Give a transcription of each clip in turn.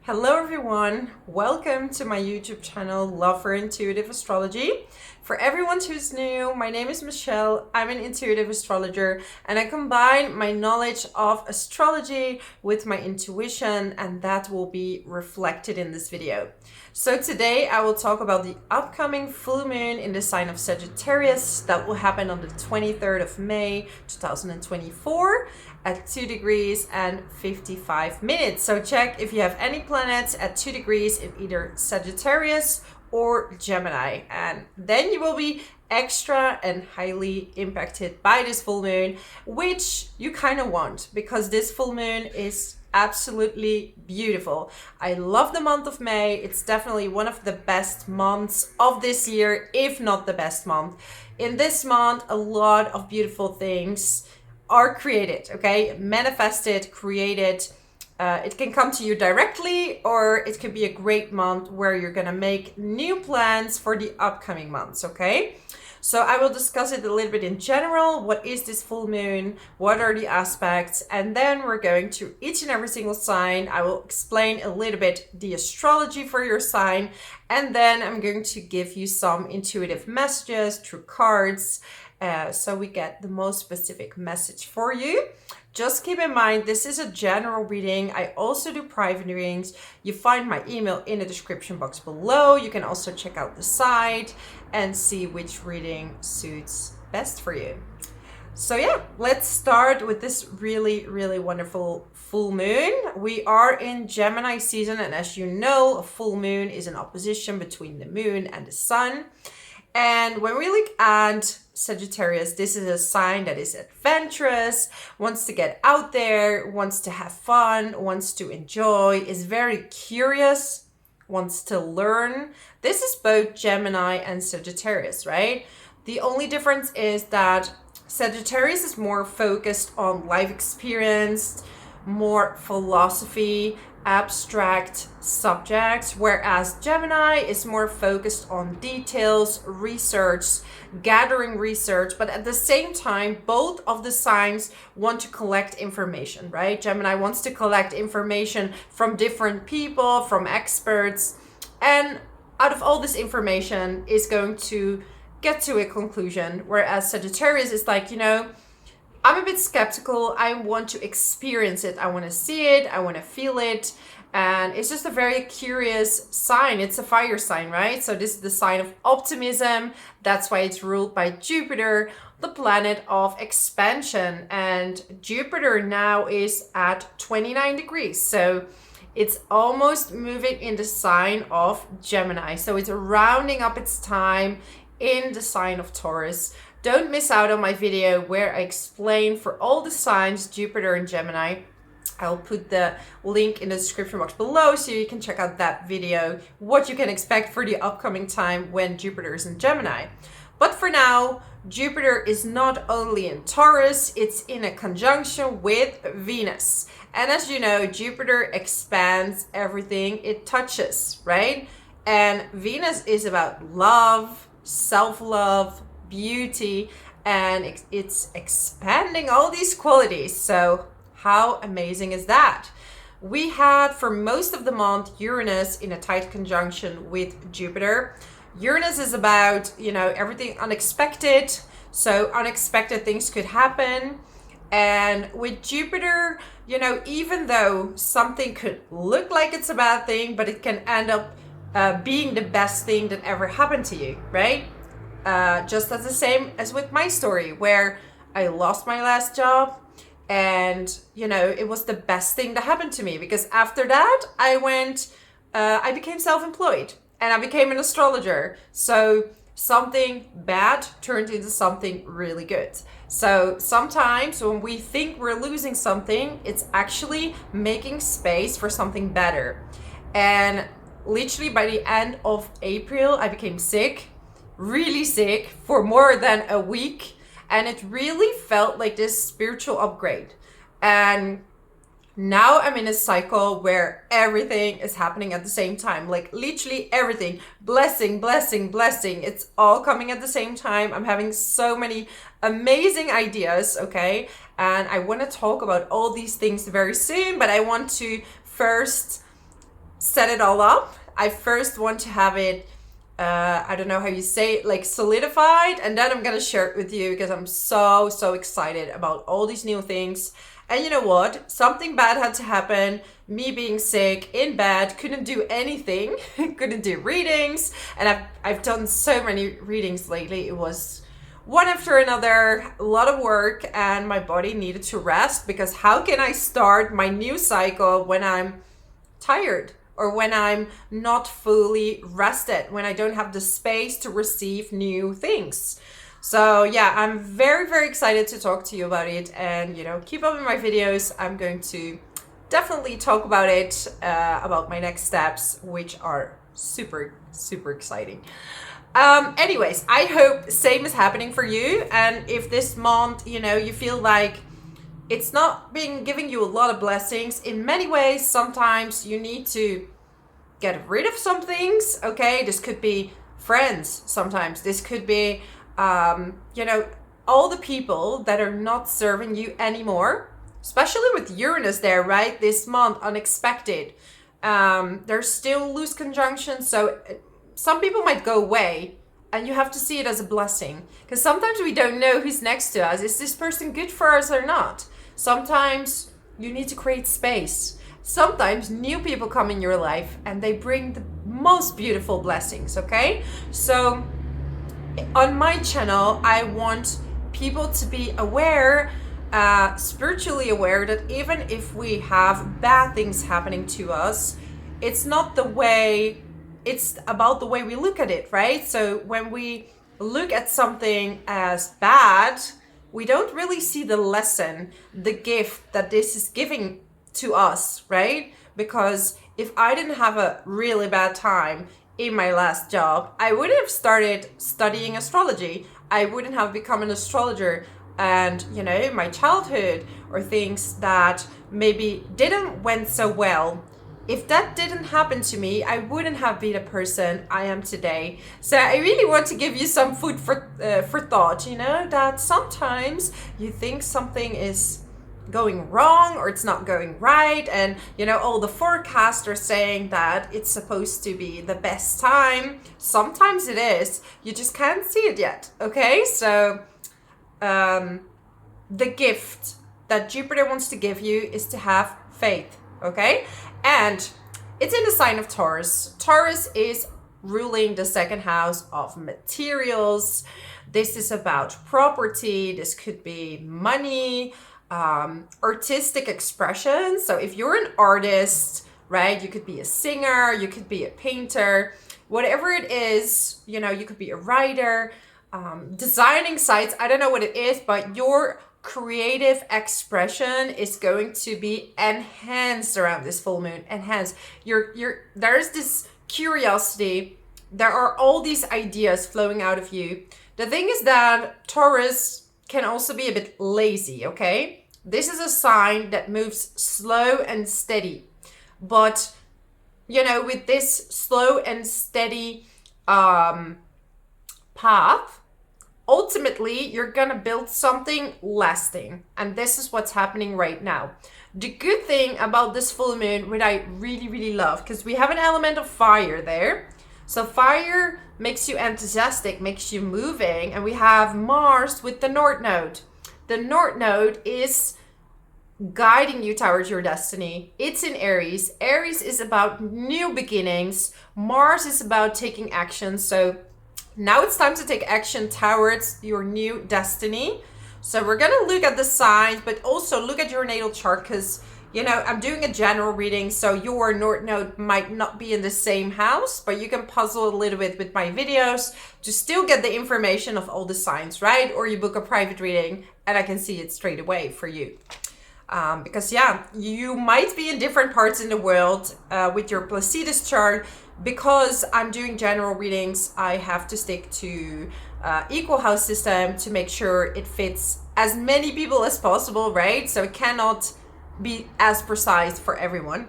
Hello everyone, welcome to my YouTube channel, Love for Intuitive Astrology. For everyone who's new, my name is Michelle, I'm an intuitive astrologer and I combine my knowledge of astrology with my intuition, and that will be reflected in this video. So today I will talk about the upcoming full moon in the sign of Sagittarius that will happen on the 23rd of May 2024 at 2 degrees and 55 minutes. So check if you have any planets at 2 degrees in either Sagittarius or Gemini, and then you will be extra and highly impacted by this full moon, which you kind of want because this full moon is absolutely beautiful. I love the month of May. It's definitely one of the best months of this year, if not the best month. In this month, a lot of beautiful things are created, okay? Manifested, created. It can come to you directly, or it could be a great month where you're gonna make new plans for the upcoming months, okay? So I will discuss it a little bit in general. What is this full moon? What are the aspects? And then we're going to each and every single sign. I will explain a little bit the astrology for your sign. And then I'm going to give you some intuitive messages through cards, so we get the most specific message for you. Just keep in mind, this is a general reading. I also do private readings. You find my email in the description box below. You can also check out the site and see which reading suits best for you. So yeah, let's start with this really wonderful full moon. We are in Gemini season, and as you know, a full moon is an opposition between the moon and the sun. And when we look at Sagittarius, this is a sign that is adventurous, wants to get out there, wants to have fun, wants to enjoy, is very curious, wants to learn. This is both Gemini and Sagittarius, right? The only difference is that Sagittarius is more focused on life experience, more philosophy, abstract subjects, whereas Gemini is more focused on details, research, gathering research, but at the same time, both of the signs want to collect information, right? Gemini wants to collect information from different people, from experts, and out of all this information is going to get to a conclusion, whereas Sagittarius is like, I'm a bit skeptical. I want to experience it. I want to see it. I want to feel it. And it's just a very curious sign. It's a fire sign, right? So this is the sign of optimism. That's why it's ruled by Jupiter, the planet of expansion. And Jupiter now is at 29 degrees. So it's almost moving in the sign of Gemini. So it's rounding up its time in the sign of Taurus. Don't miss out on my video where I explain for all the signs, Jupiter and Gemini. I'll put the link in the description box below so you can check out that video, what you can expect for the upcoming time when Jupiter is in Gemini. But for now, Jupiter is not only in Taurus, it's in a conjunction with Venus. And as you know, Jupiter expands everything it touches, right? And Venus is about love, self-love, beauty, and it's expanding all these qualities. So how amazing is that? We had for most of the month Uranus in a tight conjunction with Jupiter. Uranus is about, everything unexpected. So unexpected things could happen. And with Jupiter, even though something could look like it's a bad thing, but it can end up being the best thing that ever happened to you, right? Just as the same as with my story, where I lost my last job and, it was the best thing that happened to me, because after that I became self-employed and I became an astrologer. So something bad turned into something really good. So sometimes when we think we're losing something, it's actually making space for something better. And literally by the end of April, I became sick. Really sick for more than a week, and it really felt like this spiritual upgrade. And now I'm in a cycle where everything is happening at the same time, like literally everything. Blessing, it's all coming at the same time. I'm having so many amazing ideas, okay? And I want to talk about all these things very soon, but I want to first set it all up. I first want to have it, I don't know how you say it, like solidified, and then I'm gonna share it with you because I'm so excited about all these new things. And you know what? Something bad had to happen. Me being sick in bed, couldn't do anything, couldn't do readings, and I've done so many readings lately. It was one after another, a lot of work, and my body needed to rest, because how can I start my new cycle when I'm tired or when I'm not fully rested, when I don't have the space to receive new things? So yeah, I'm very excited to talk to you about it, and you know, keep up with my videos. I'm going to definitely talk about it, about my next steps, which are super exciting. Anyways, I hope same is happening for you. And if this month, you know, you feel like it's not giving you a lot of blessings in many ways, sometimes you need to get rid of some things. Okay, this could be friends. Sometimes this could be, you know, all the people that are not serving you anymore, especially with Uranus there, right? This month, unexpected. There's still loose conjunctions, so some people might go away, and you have to see it as a blessing, because sometimes we don't know who's next to us. Is this person good for us or not? Sometimes you need to create space. Sometimes new people come in your life and they bring the most beautiful blessings, okay? So on my channel, I want people to be aware, spiritually aware, that even if we have bad things happening to us, it's not the way, it's about the way we look at it, right? So when we look at something as bad, we don't really see the lesson, the gift that this is giving to us, right? Because if I didn't have a really bad time in my last job, I wouldn't have started studying astrology. I wouldn't have become an astrologer. And you know, my childhood or things that maybe didn't went so well, if that didn't happen to me, I wouldn't have been the person I am today. So I really want to give you some food for thought, you know, that sometimes you think something is going wrong or it's not going right, and you know, all the forecasts are saying that it's supposed to be the best time. Sometimes it is, you just can't see it yet, okay? So the gift that Jupiter wants to give you is to have faith, okay? And it's in the sign of Taurus. Taurus is ruling the second house of materials. This is about property. This could be money, artistic expression. So if you're an artist, right, you could be a singer, you could be a painter, whatever it is, you know, you could be a writer, designing sites, I don't know what it is, but your creative expression is going to be enhanced around this full moon. Enhanced. There's this curiosity. There are all these ideas flowing out of you. The thing is that Taurus can also be a bit lazy, okay? This is a sign that moves slow and steady. But, you know, with this slow and steady path, ultimately, you're gonna build something lasting. And this is what's happening right now. The good thing about this full moon, what I really love, because we have an element of fire there. So fire makes you enthusiastic, makes you moving. And we have Mars with the North Node. The North Node is guiding you towards your destiny. It's in Aries. Aries is about new beginnings. Mars is about taking action. So now it's time to take action towards your new destiny. So we're going to look at the signs, but also look at your natal chart, because, you know, I'm doing a general reading. So your North Node might not be in the same house, but you can puzzle a little bit with my videos to still get the information of all the signs, right? Or you book a private reading and I can see it straight away for you. Because yeah, you might be in different parts in the world with your Placidus chart. Because I'm doing general readings, I have to stick to equal house system to make sure it fits as many people as possible, right? So it cannot be as precise for everyone.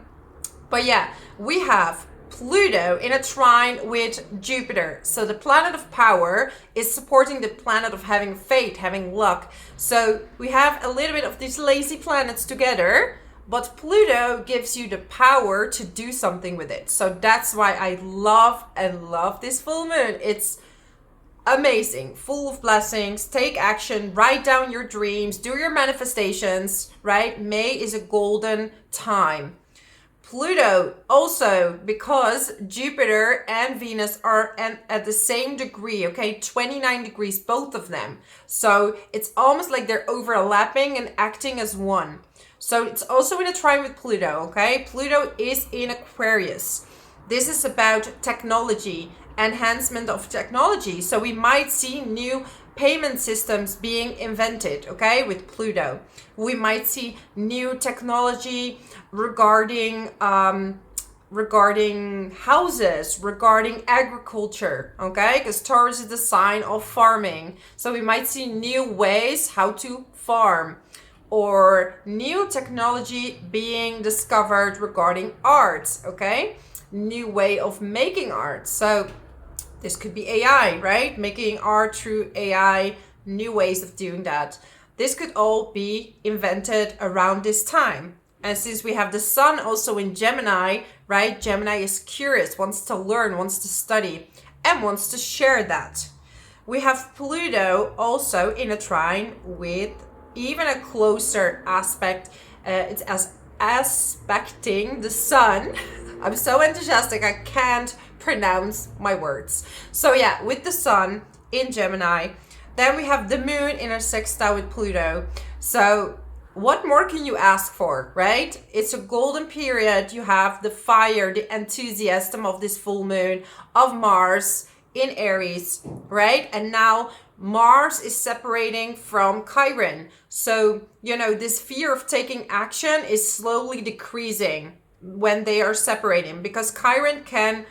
But yeah, we have Pluto in a trine with Jupiter. So the planet of power is supporting the planet of having fate, having luck. So we have a little bit of these lazy planets together, but Pluto gives you the power to do something with it. So that's why I love this full moon. It's amazing, full of blessings. Take action, write down your dreams, do your manifestations, right? May is a golden time. Pluto also, because Jupiter and Venus are at the same degree, okay, 29 degrees, both of them. So it's almost like they're overlapping and acting as one. So it's also in a trine with Pluto, okay? Pluto is in Aquarius. This is about technology, enhancement of technology. So we might see new payment systems being invented, okay, with Pluto. We might see new technology regarding houses, regarding agriculture, okay, because Taurus is the sign of farming. So we might see new ways how to farm, or new technology being discovered regarding arts, okay, new way of making art. So this could be AI, right? Making art through AI, new ways of doing that. This could all be invented around this time. And since we have the sun also in Gemini, right? Gemini is curious, wants to learn, wants to study, and wants to share that. We have Pluto also in a trine with even a closer aspect. It's as aspecting the sun. I'm so enthusiastic, I can't pronounce my words. So yeah, with the sun in Gemini, then we have the moon in a sextile with Pluto. So what more can you ask for, right? It's a golden period. You have the fire, the enthusiasm of this full moon, of Mars in Aries, right? And now Mars is separating from Chiron. So, you know, this fear of taking action is slowly decreasing when they are separating, because Chiron can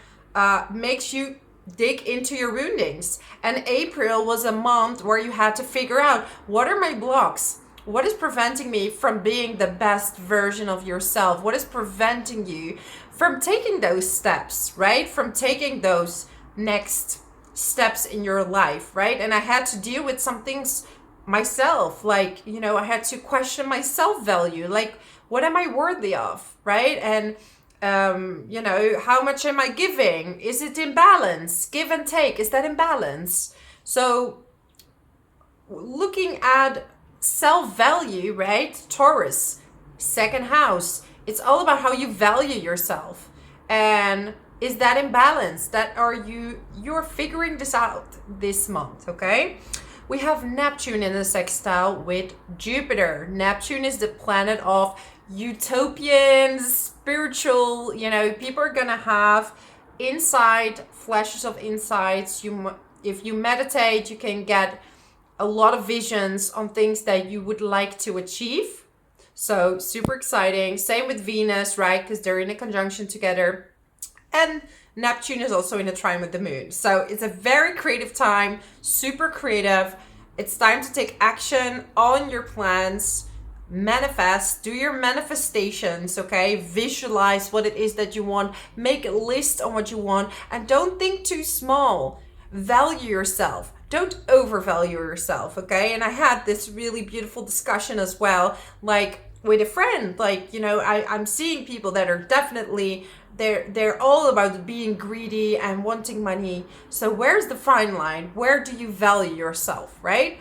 makes you dig into your woundings. And April was a month where you had to figure out, what are my blocks? What is preventing me from being the best version of yourself? What is preventing you from taking those steps, right? From taking those next steps in your life, right? And I had to deal with some things myself, like, you know, I had to question my self-value, like, what am I worthy of, right? And you know, how much am I giving? Is it in balance? Give and take, is that in balance? So looking at self-value, right? Taurus, second house, it's all about how you value yourself. And is that in balance? That you're figuring this out this month, okay? We have Neptune in a sextile with Jupiter. Neptune is the planet of utopians, spiritual, you know, people are gonna have insight, flashes of insights. If you meditate, you can get a lot of visions on things that you would like to achieve. So super exciting. Same with Venus, right? Because they're in a conjunction together. And Neptune is also in a trine with the moon. So it's a very creative time, super creative. It's time to take action on your plans. Manifest, do your manifestations, okay? Visualize what it is that you want. Make a list on what you want, and don't think too small. Value yourself. Don't overvalue yourself, okay? And I had this really beautiful discussion as well, like with a friend. Like, you know, I'm seeing people that are definitely, they're all about being greedy and wanting money. So where's the fine line? Where do you value yourself, right?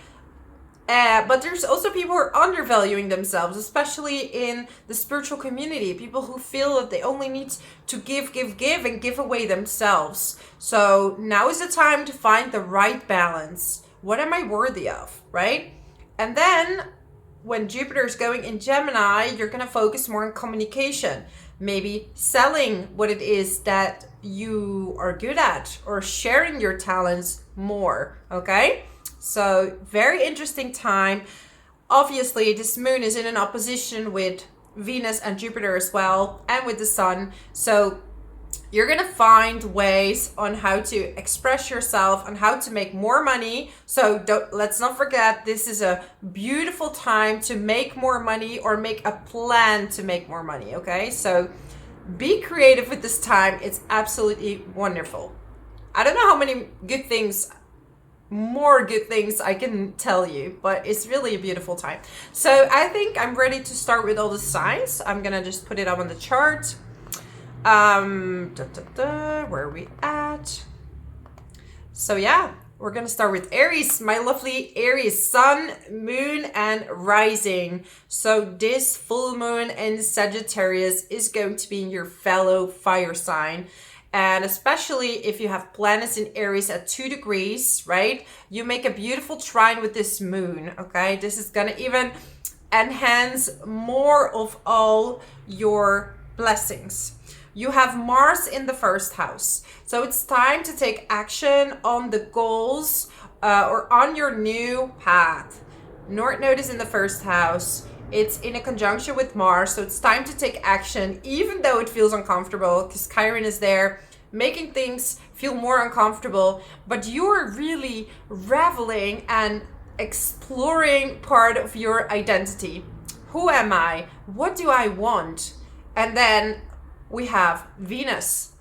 But there's also people who are undervaluing themselves, especially in the spiritual community. People who feel that they only need to give, and give away themselves. So now is the time to find the right balance. What am I worthy of, right? And then when Jupiter is going in Gemini, you're going to focus more on communication. Maybe selling what it is that you are good at, or sharing your talents more, okay? So very interesting time. Obviously, this moon is in an opposition with Venus and Jupiter as well, and with the sun. So you're going to find ways on how to express yourself and how to make more money. So let's not forget, this is a beautiful time to make more money, or make a plan to make more money, okay? So be creative with this time. It's absolutely wonderful. I don't know how many good things more good things I can tell you, but it's really a beautiful time. So I think I'm ready to start with all the signs. I'm gonna just put it up on the chart. Where are we at? So yeah, we're gonna start with Aries, my lovely Aries, sun, moon, and rising. So this full moon in Sagittarius is going to be in your fellow fire sign. And especially if you have planets in Aries at 2 degrees, right? You make a beautiful trine with this moon, okay? This is gonna even enhance more of all your blessings. You have Mars in the first house. So it's time to take action on the goals or on your new path. North Node is in the first house. It's in a conjunction with Mars, so it's time to take action, even though it feels uncomfortable, because Chiron is there, making things feel more uncomfortable. But you're really reveling and exploring part of your identity. Who am I? What do I want? And then we have Venus,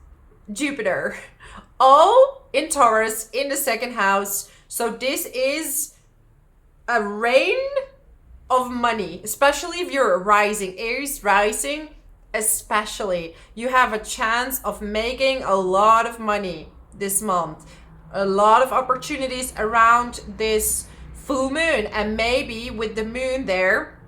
Jupiter, all in Taurus in the second house. So this is a reign of money, especially if you're rising, Aries rising, especially. You have a chance of making a lot of money this month. A lot of opportunities around this full moon, and maybe with the moon there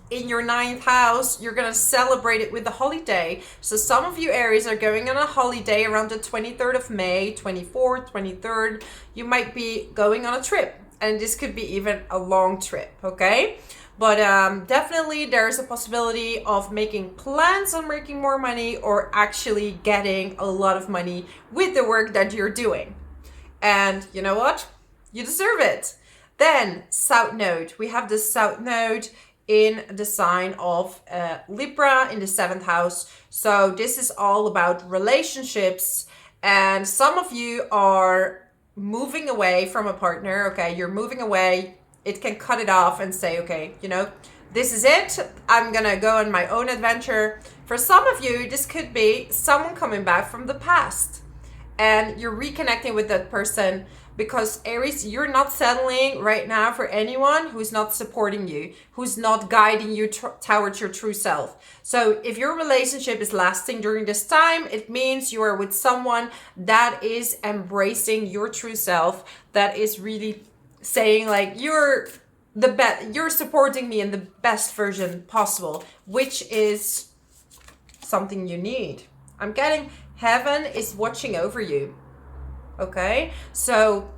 in your 9th house, you're gonna celebrate it with a holiday. So some of you Aries are going on a holiday around the 23rd of May, 24th, 23rd. You might be going on a trip, and this could be even a long trip, okay? But definitely there's a possibility of making plans on making more money or actually getting a lot of money with the work that you're doing. And you know what? You deserve it. Then South Node. We have the South Node in the sign of Libra in the 7th house. So this is all about relationships. And some of you are moving away from a partner, okay? You're moving away. It can cut it off and say, okay, you know, this is it. I'm gonna go on my own adventure. For some of you, this could be someone coming back from the past and you're reconnecting with that person, because Aries, you're not settling right now for anyone who's not supporting you, who's not guiding you towards your true self. So if your relationship is lasting during this time, it means you are with someone that is embracing your true self, that is really saying like, you're the best, you're supporting me in the best version possible, which is something you need. I'm getting heaven is watching over you. Okay, so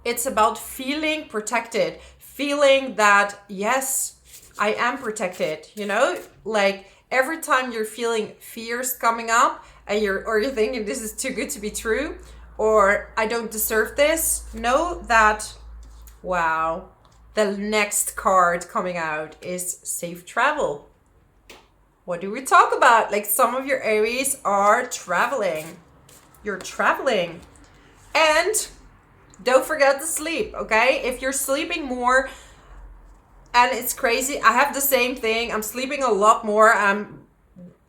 it's about feeling protected, feeling that, yes, I am protected, you know, like every time you're feeling fears coming up and you're thinking this is too good to be true, or I don't deserve this, know that, wow, the next card coming out is safe travel. What do we talk about? Like some of your Aries are traveling. You're traveling. And don't forget to sleep, okay? If you're sleeping more, and it's crazy, I have the same thing. I'm sleeping a lot more. I'm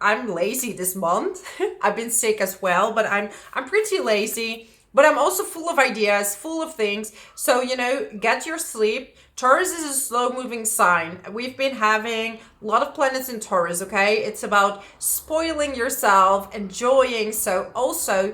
lazy this month. I've been sick as well, but I'm pretty lazy. But I'm also full of ideas, full of things. So, you know, get your sleep. Taurus is a slow-moving sign. We've been having a lot of planets in Taurus, okay? It's about spoiling yourself, enjoying, so also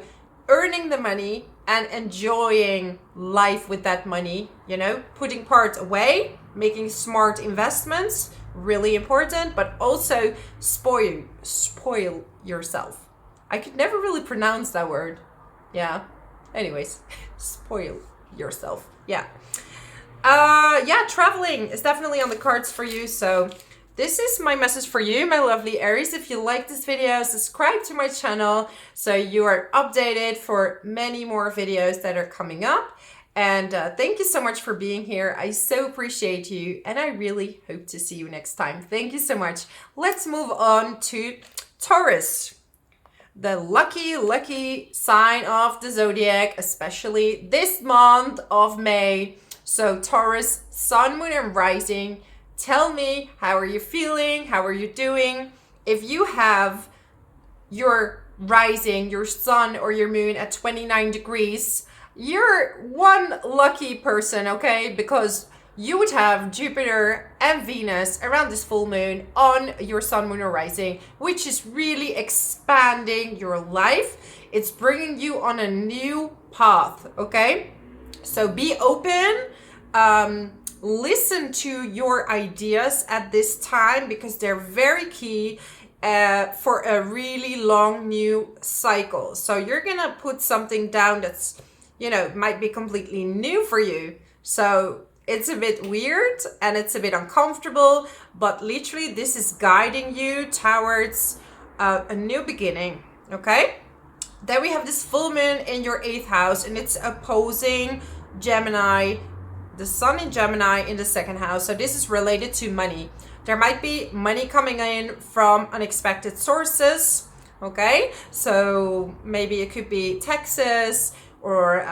earning the money and enjoying life with that money, you know? Putting parts away, making smart investments, really important, but also spoil yourself. I could never really pronounce that word. Yeah. Anyways, spoil yourself. Yeah. Yeah, traveling is definitely on the cards for you. So this is my message for you, my lovely Aries. If you like this video, subscribe to my channel so you are updated for many more videos that are coming up. And thank you so much for being here. I so appreciate you, and I really hope to see you next time. Thank you so much. Let's move on to Taurus, the lucky sign of the zodiac, especially this month of May. So Taurus, sun, moon, and rising. Tell me, how are you feeling? How are you doing? If you have your rising, your sun or your moon at 29 degrees, you're one lucky person, okay? Because you would have Jupiter and Venus around this full moon on your sun, moon, or rising, which is really expanding your life. It's bringing you on a new path, okay? So be open. Listen to your ideas at this time because they're very key for a really long new cycle. So you're gonna put something down that's, might be completely new for you. So it's a bit weird and it's a bit uncomfortable, but literally this is guiding you towards a new beginning, okay? Then we have this full moon in your 8th house, and it's opposing Gemini, the sun in Gemini in the 2nd house. So this is related to money. There might be money coming in from unexpected sources, okay? So maybe it could be taxes or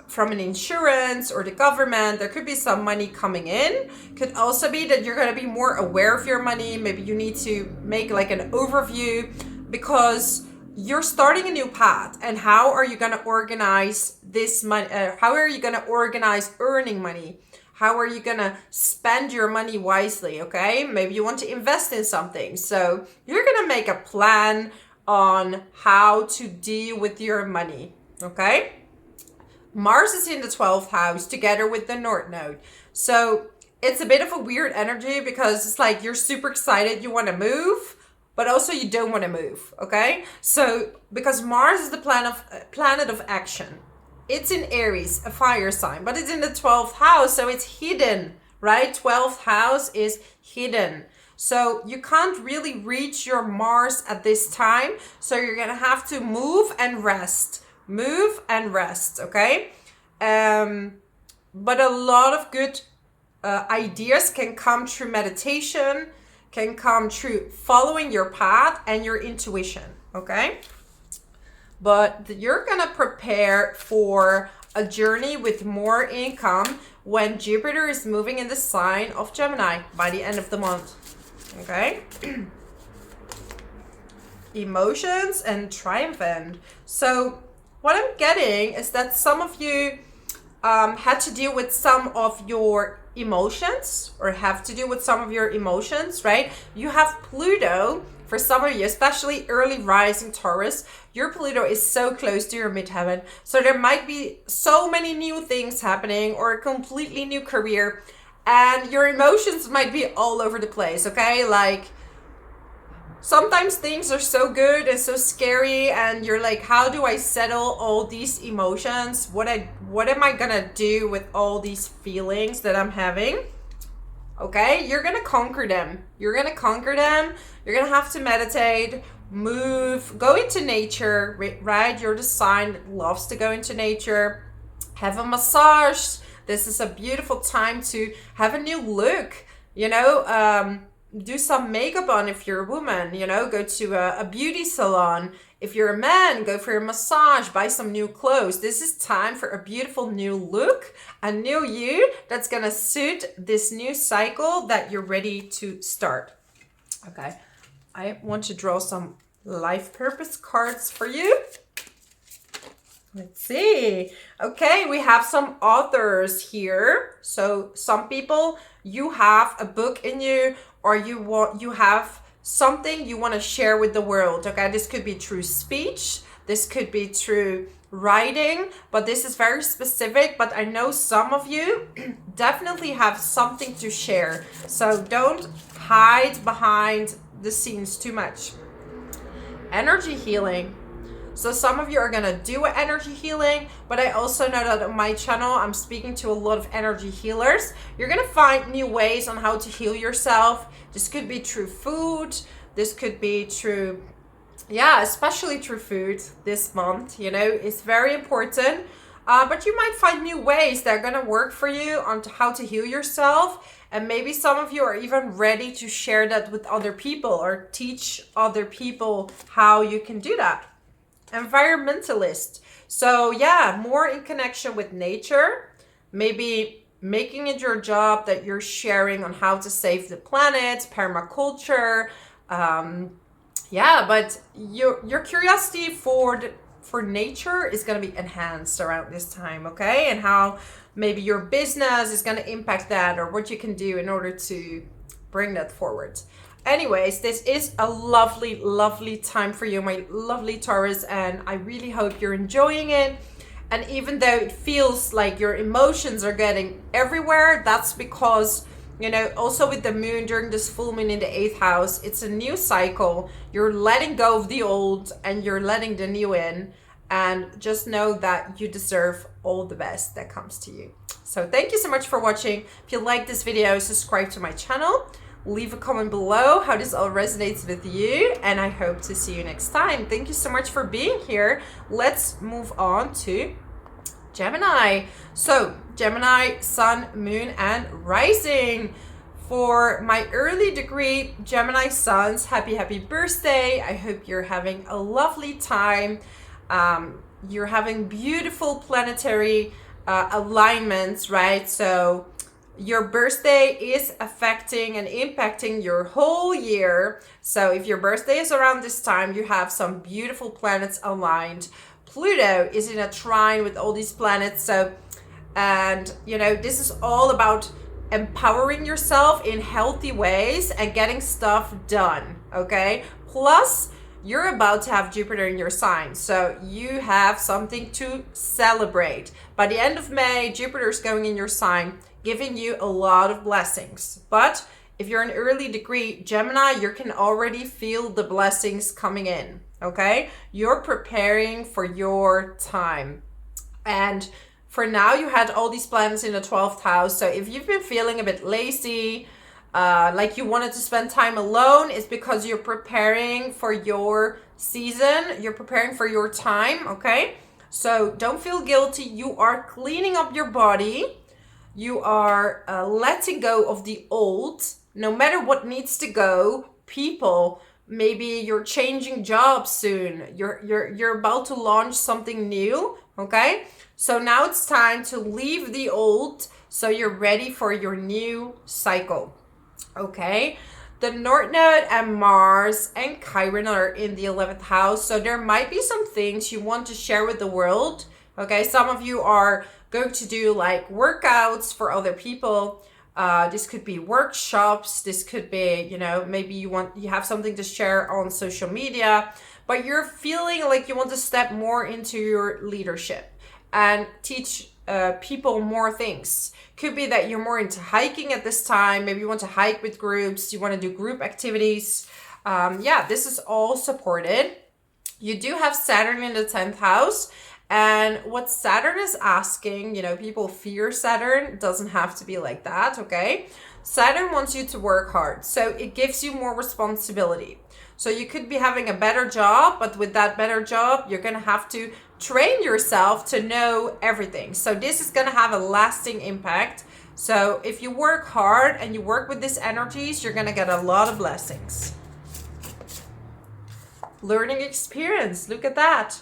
from an insurance or the government. There could be some money coming in. Could also be that you're going to be more aware of your money. Maybe you need to make like an overview because you're starting a new path. And how are you going to organize this money? How are you going to organize earning money? How are you going to spend your money wisely? Okay, maybe you want to invest in something. So you're going to make a plan on how to deal with your money. Okay. Mars is in the 12th house together with the North Node. So it's a bit of a weird energy because it's like you're super excited, you want to move, but also you don't want to move, okay? So because Mars is the planet of action. It's in Aries, a fire sign, but it's in the 12th house, so it's hidden, right? 12th house is hidden. So you can't really reach your Mars at this time, so you're going to have to move and rest. Move and rest, okay? But a lot of good ideas can come through meditation, can come through following your path and your intuition, okay? But you're gonna prepare for a journey with more income when Jupiter is moving in the sign of Gemini by the end of the month, okay? Emotions and triumphant. So what I'm getting is that some of you had to deal with some of your emotions or have to deal with some of your emotions, right? You have Pluto, for some of you, especially early rising Taurus, your Pluto is so close to your midheaven. So there might be so many new things happening or a completely new career, and your emotions might be all over the place, okay? Like, sometimes things are so good and so scary and you're like, how do I settle all these emotions? What am I gonna do with all these feelings that I'm having? Okay, you're gonna conquer them. You're gonna conquer them. You're gonna have to meditate, move, go into nature, right? You're the sign that loves to go into nature. Have a massage. This is a beautiful time to have a new look, do some makeup on if you're a woman, go to a beauty salon. If you're a man, go for a massage, buy some new clothes. This is time for a beautiful new look, a new you that's gonna suit this new cycle that you're ready to start. Okay, I want to draw some life purpose cards for you. Let's see. Okay, we have some authors here. So some people, you have a book in you, or you have something you want to share with the world. Okay, this could be through speech, this could be through writing, but this is very specific. But I know some of you definitely have something to share. So don't hide behind the scenes too much. Energy healing. So some of you are gonna do energy healing, but I also know that on my channel, I'm speaking to a lot of energy healers. You're gonna find new ways on how to heal yourself. This could be through food. This could be through, especially through food this month, it's very important. But you might find new ways that are gonna work for you on how to heal yourself. And maybe some of you are even ready to share that with other people or teach other people how you can do that. Environmentalist. So more in connection with nature, maybe making it your job that you're sharing on how to save the planet, permaculture. But your curiosity for for nature is going to be enhanced around this time, okay? And how maybe your business is going to impact that, or what you can do in order to bring that forward. Anyways, this is a lovely, lovely time for you, my lovely Taurus, and I really hope you're enjoying it. And even though it feels like your emotions are getting everywhere, that's because, you know, also with the moon during this full moon in the 8th house, it's a new cycle. You're letting go of the old and you're letting the new in. And just know that you deserve all the best that comes to you. So thank you so much for watching. If you like this video, subscribe to my channel. Leave a comment below how this all resonates with you, and I hope to see you next time. Thank you so much for being here. Let's move on to Gemini. So Gemini, sun, moon, and rising. For my early degree Gemini suns, happy birthday. I hope you're having a lovely time. You're having beautiful planetary alignments, right? So your birthday is affecting and impacting your whole year. So if your birthday is around this time, you have some beautiful planets aligned. Pluto is in a trine with all these planets. So, and you know, this is all about empowering yourself in healthy ways and getting stuff done, okay? Plus, you're about to have Jupiter in your sign, so you have something to celebrate. By the end of May, Jupiter is going in your sign, giving you a lot of blessings. But if you're an early degree Gemini, you can already feel the blessings coming in, okay? You're preparing for your time. And for now, you had all these planets in the 12th house. So if you've been feeling a bit lazy, like you wanted to spend time alone, it's because you're preparing for your season. You're preparing for your time, okay? So don't feel guilty. You are cleaning up your body. You are letting go of the old, no matter what needs to go. People, maybe you're changing jobs soon. You're about to launch something new, okay? So now it's time to leave the old so you're ready for your new cycle, okay? The North Node and Mars and Chiron are in the 11th house. So there might be some things you want to share with the world, okay? Some of you are going to do like workouts for other people. This could be workshops. This could be, you know, maybe you have something to share on social media, but you're feeling like you want to step more into your leadership and teach people more things. Could be that you're more into hiking at this time. Maybe you want to hike with groups. You want to do group activities. Yeah, this is all supported. You do have Saturn in the 10th house. And what Saturn is asking, you know, people fear Saturn. It doesn't have to be like that, okay? Saturn wants you to work hard. So it gives you more responsibility. So you could be having a better job, but with that better job, you're going to have to train yourself to know everything. So this is going to have a lasting impact. So if you work hard and you work with these energies, you're going to get a lot of blessings. Learning experience. Look at that.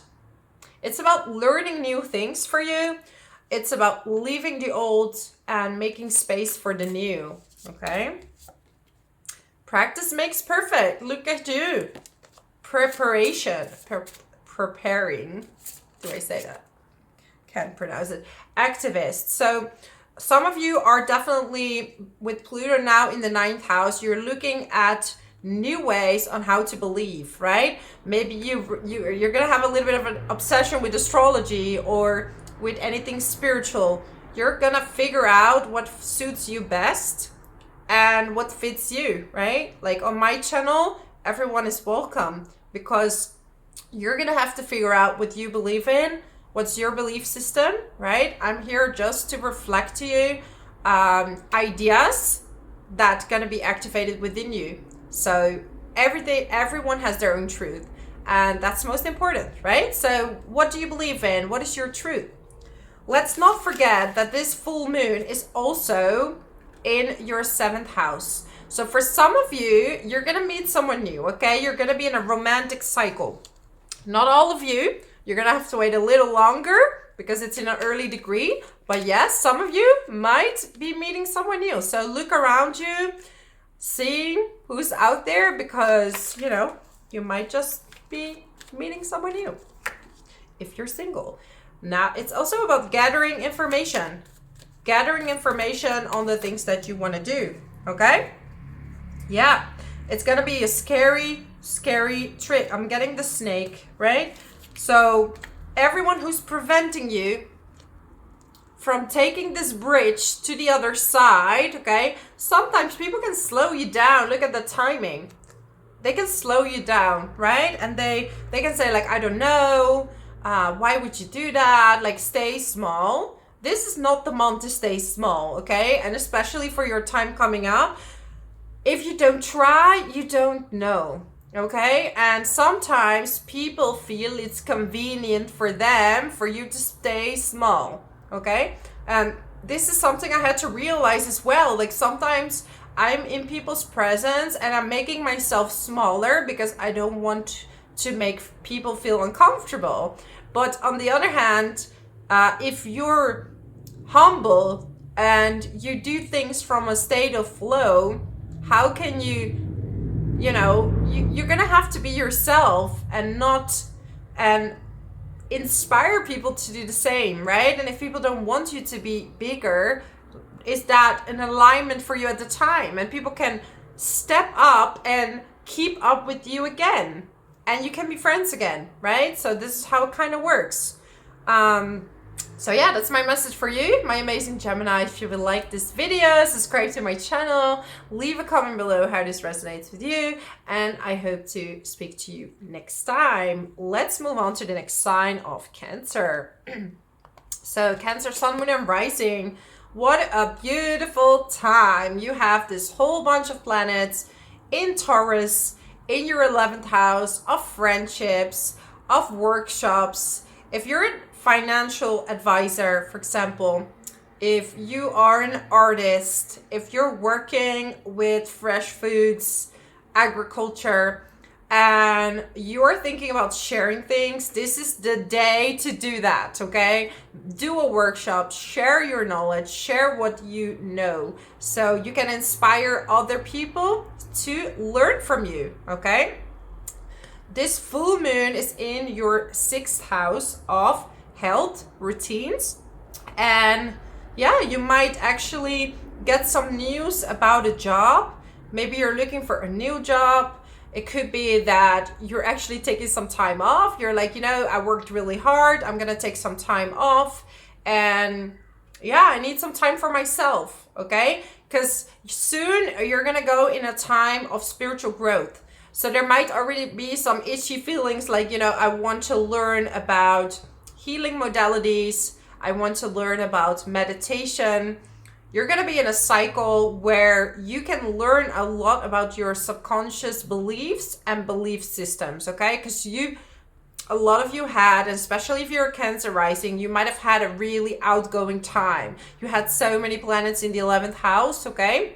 It's about learning new things for you. It's about leaving the old and making space for the new, okay? Practice makes perfect. Look at you. Preparation. Preparing. Do I say that? Can't pronounce it. Activist. So some of you are definitely, with Pluto now in the 9th house, you're looking at new ways on how to believe, right? Maybe you're gonna have a little bit of an obsession with astrology or with anything spiritual. You're gonna figure out what suits you best and what fits you, right? Like on my channel, everyone is welcome, because you're gonna have to figure out what you believe in, what's your belief system, right? I'm here just to reflect to you ideas that gonna be activated within you. So everyone has their own truth, and that's most important, right? So what do you believe in? What is your truth? Let's not forget that this full moon is also in your 7th house. So for some of you, you're gonna meet someone new, okay? You're gonna be in a romantic cycle. Not all of you. You're gonna have to wait a little longer because it's in an early degree. But yes, some of you might be meeting someone new. So look around you. See who's out there, because, you know, you might just be meeting someone new. if you're single. Now, it's also about gathering information on the things that you want to do, okay? Yeah, it's gonna be a scary trip. I'm getting the snake, right? So everyone who's preventing you from taking this bridge to the other side, okay? Sometimes people can slow you down. Look at the timing. They can slow you down, right? And they can say like, I don't know, why would you do that? Like, stay small. This is not the month to stay small, okay? And especially for your time coming up, if you don't try, you don't know, okay? And sometimes people feel it's convenient for you to stay small, okay? And this is something I had to realize as well. Like, sometimes I'm in people's presence and I'm making myself smaller because I don't want to make people feel uncomfortable. But on the other hand, if you're humble and you do things from a state of flow, how can you're gonna have to be yourself and inspire people to do the same, right? And if people don't want you to be bigger, is that an alignment for you at the time? And people can step up and keep up with you again, and you can be friends again, right? So this is how it kind of works. So yeah, that's my message for you, my amazing Gemini. If you would like this video, subscribe to my channel, leave a comment below how this resonates with you, and I hope to speak to you next time. Let's move on to the next sign of Cancer. So Cancer, Sun, Moon, and Rising. What a beautiful time. You have this whole bunch of planets in Taurus, in your 11th house, of friendships, of workshops. If you're a financial advisor, for example, if you are an artist, if you're working with fresh foods, agriculture, and you're thinking about sharing things, this is the day to do that, okay? Do a workshop, share your knowledge, share what you know, so you can inspire other people to learn from you, okay? This full moon is in your 6th house of health, routines, and yeah, you might actually get some news about a job. Maybe you're looking for a new job. It could be that you're actually taking some time off. You're like, I worked really hard. I'm gonna take some time off, and yeah, I need some time for myself, okay? Because soon you're gonna go in a time of spiritual growth. So there might already be some itchy feelings like, I want to learn about healing modalities. I want to learn about meditation. You're going to be in a cycle where you can learn a lot about your subconscious beliefs and belief systems, okay? Because a lot of you had, especially if you're a Cancer rising, you might have had a really outgoing time. You had so many planets in the 11th house, okay?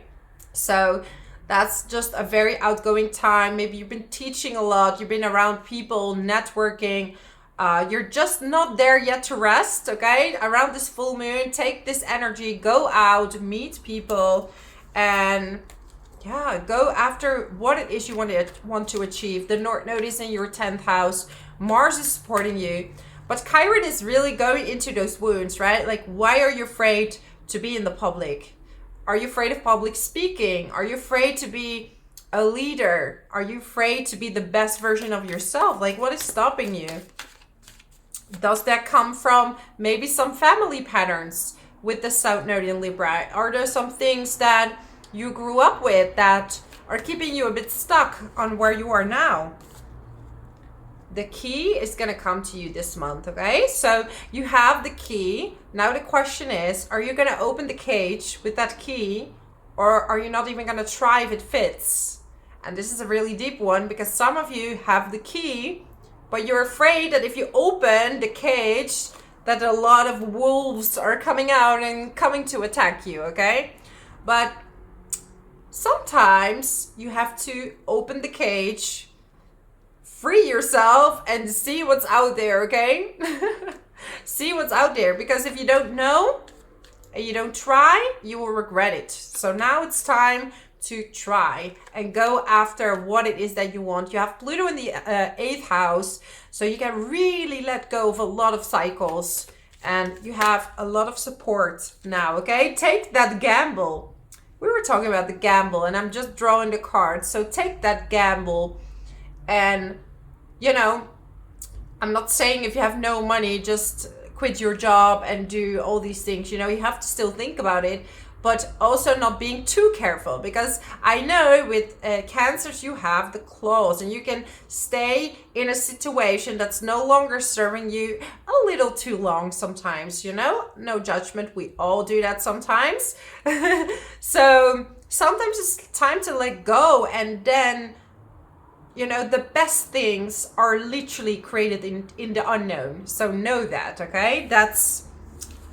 So that's just a very outgoing time. Maybe you've been teaching a lot. You've been around people, networking. You're just not there yet to rest, okay? Around this full moon, take this energy, go out, meet people, and yeah, go after what it is you want to achieve. The North Node is in your 10th house. Mars is supporting you. But Chiron is really going into those wounds, right? Like, why are you afraid to be in the public? Are you afraid of public speaking? Are you afraid to be a leader? Are you afraid to be the best version of yourself? Like, what is stopping you? Does that come from maybe some family patterns with the South Node in Libra? Are there some things that you grew up with that are keeping you a bit stuck on where you are now? The key is going to come to you this month, okay? So you have the key. Now the question is, are you going to open the cage with that key, or are you not even going to try if it fits? And this is a really deep one, because some of you have the key, but you're afraid that if you open the cage, that a lot of wolves are coming out and coming to attack you, okay? But sometimes you have to open the cage, free yourself, and see what's out there, okay? See what's out there, because if you don't know and you don't try, you will regret it. So now it's time to try and go after what it is that you want. You have Pluto in the 8th house, so you can really let go of a lot of cycles, and you have a lot of support now, okay? Take that gamble. We were talking about the gamble, and I'm just drawing the cards. So take that gamble, and, you know, I'm not saying if you have no money, just quit your job and do all these things. You know, you have to still think about it, but also not being too careful, because I know with Cancers you have the clause, and you can stay in a situation that's no longer serving you a little too long sometimes, you know? No judgment, we all do that sometimes. So sometimes it's time to let go, and then, you know, the best things are literally created in the unknown. So know that, okay? That's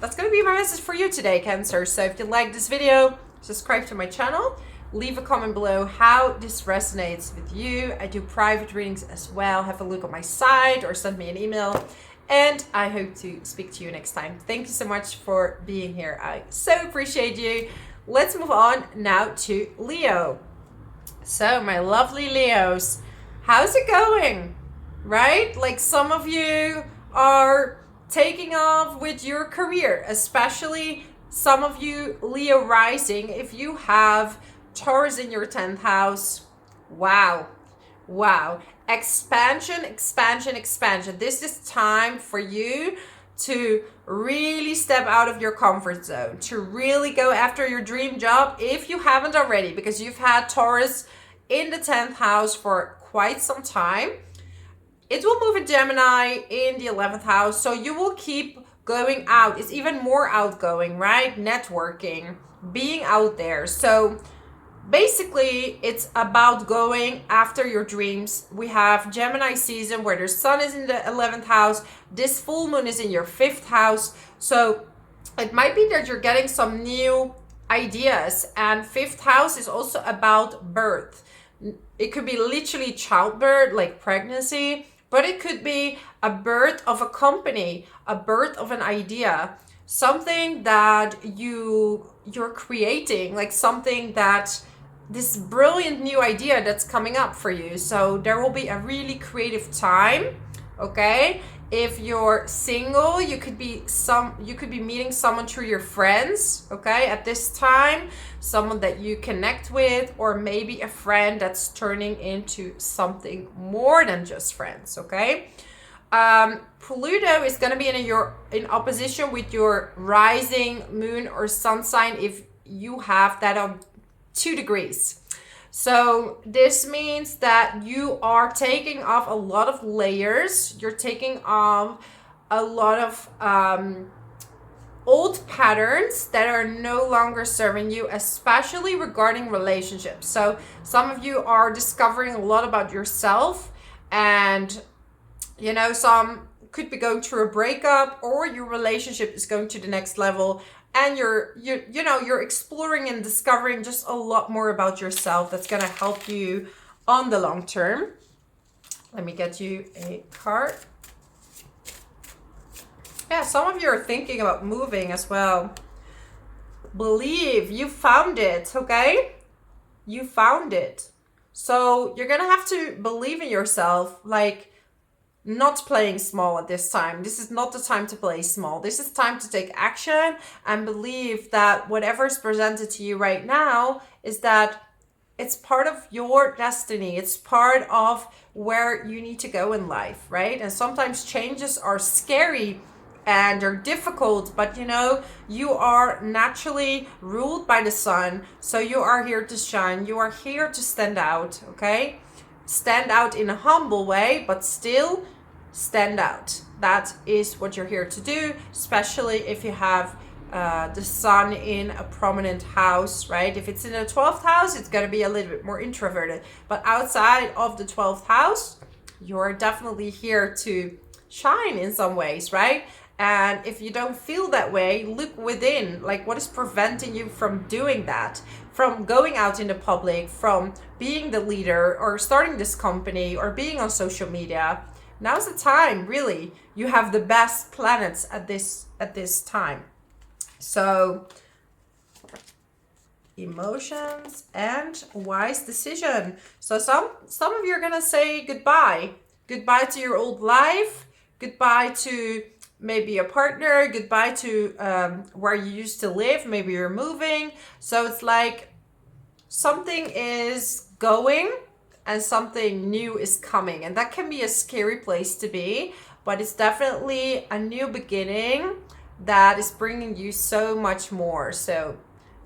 going to be my message for you today, Cancer. So if you like this video, subscribe to my channel. Leave a comment below how this resonates with you. I do private readings as well. Have a look on my site or send me an email. And I hope to speak to you next time. Thank you so much for being here. I so appreciate you. Let's move on now to Leo. So my lovely Leos, how's it going? Right? Like, some of you are taking off with your career, especially some of you Leo rising. If you have Taurus in your 10th house, wow. Expansion. This is time for you to really step out of your comfort zone, to really go after your dream job if you haven't already, because you've had Taurus in the 10th house for quite some time. It will move in Gemini in the 11th house, so you will keep going out. It's even more outgoing, right? Networking, being out there. So basically, it's about going after your dreams. We have Gemini season where the sun is in the 11th house. This full moon is in your 5th house. So it might be that you're getting some new ideas. And 5th house is also about birth. It could be literally childbirth, like pregnancy, but it could be a birth of a company, a birth of an idea, something that you're creating, like something that, this brilliant new idea that's coming up for you. So there will be a really creative time, okay? If you're single, you could be meeting someone through your friends, okay? At this time, someone that you connect with, or maybe a friend that's turning into something more than just friends, okay? Pluto is going to be in opposition with your rising moon or sun sign if you have that on 2 degrees. So this means that you are taking off a lot of layers. You're taking off a lot of old patterns that are no longer serving you, especially regarding relationships. So some of you are discovering a lot about yourself, and, you know, some could be going through a breakup, or your relationship is going to the next level, and you're exploring and discovering just a lot more about yourself. That's going to help you on the long term. Let me get you a card. Yeah, some of you are thinking about moving as well. Believe you found it, okay? You found it. So you're going to have to believe in yourself, like, not playing small at this time. This is not the time to play small. This is time to take action and believe that whatever is presented to you right now is that it's part of your destiny. It's part of where you need to go in life, right? And sometimes changes are scary and they're difficult, but you know, you are naturally ruled by the sun. So you are here to shine. You are here to stand out, okay? Stand out in a humble way, but still stand out. That is what you're here to do, especially if you have the sun in a prominent house, right? If it's in the 12th house, it's going to be a little bit more introverted. But outside of the 12th house, you're definitely here to shine in some ways, right? And if you don't feel that way, look within, like what is preventing you from doing that, from going out in the public, from being the leader or starting this company or being on social media. Now's the time, really. You have the best planets at this time. So emotions, and wise decision. So some of you are gonna say goodbye. Goodbye to your old life. Goodbye to maybe a partner. Goodbye to where you used to live. Maybe you're moving. So it's like something is going and something new is coming. And that can be a scary place to be, but it's definitely a new beginning that is bringing you so much more. So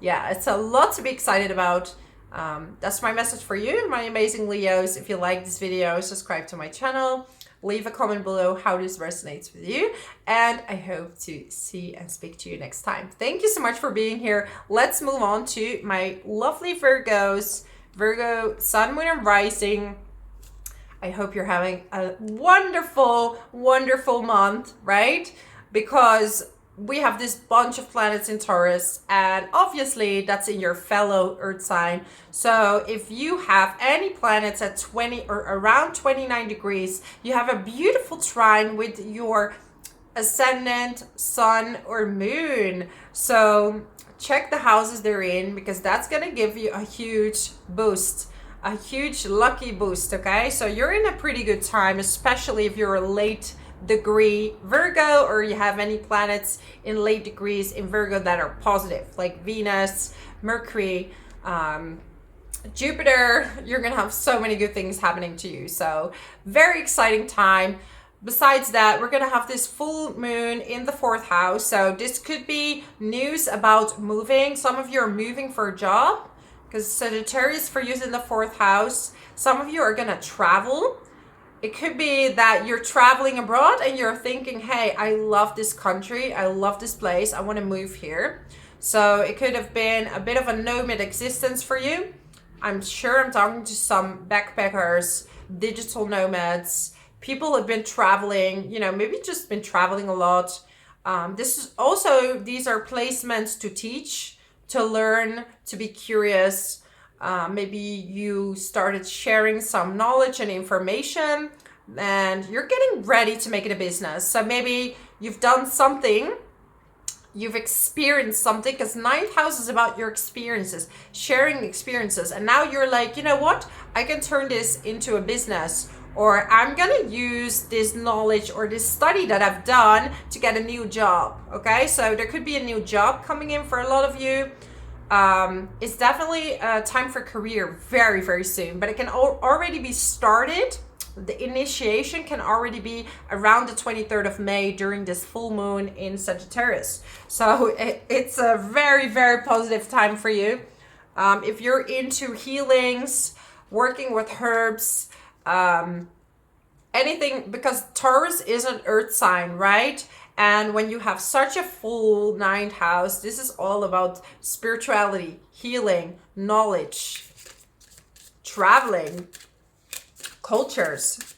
yeah, it's a lot to be excited about. That's my message for you, my amazing Leos. If you like this video, subscribe to my channel, leave a comment below how this resonates with you, and I hope to see and speak to you next time. Thank you so much for being here. Let's move on to my lovely Virgos. Virgo, Sun, Moon, and Rising. I hope you're having a wonderful, wonderful month, right? Because we have this bunch of planets in Taurus, and obviously that's in your fellow Earth sign. So if you have any planets at 20 or around 29 degrees, you have a beautiful trine with your ascendant, sun, or moon. So check the houses they're in, because that's gonna give you a huge boost, a huge lucky boost, okay? So you're in a pretty good time, especially if you're a late degree Virgo, or you have any planets in late degrees in Virgo that are positive, like Venus, Mercury, Jupiter. You're gonna have so many good things happening to you. So very exciting time. Besides that, we're gonna have this full moon in the 4th house. So this could be news about moving. Some of you are moving for a job, because Sagittarius for you is in the 4th house. Some of you are gonna travel. It could be that you're traveling abroad and you're thinking, hey, I love this country, I love this place, I want to move here. So it could have been a bit of a nomad existence for you. I'm sure I'm talking to some backpackers, digital nomads, people who've been traveling, you know, maybe just been traveling a lot. These are placements to teach, to learn, to be curious. Maybe you started sharing some knowledge and information, and you're getting ready to make it a business. So maybe you've done something, you've experienced something, because 9th house is about your experiences, sharing experiences. And now you're like, you know what? I can turn this into a business, or I'm gonna use this knowledge or this study that I've done to get a new job. Okay, so there could be a new job coming in for a lot of you. It's definitely time for career very, very soon, but it can already be started. The initiation can already be around the 23rd of May during this full moon in Sagittarius. So it's a very, very positive time for you. If you're into healings, working with herbs, anything, because Taurus is an earth sign, right? And when you have such a full 9th house, this is all about spirituality, healing, knowledge, traveling, cultures.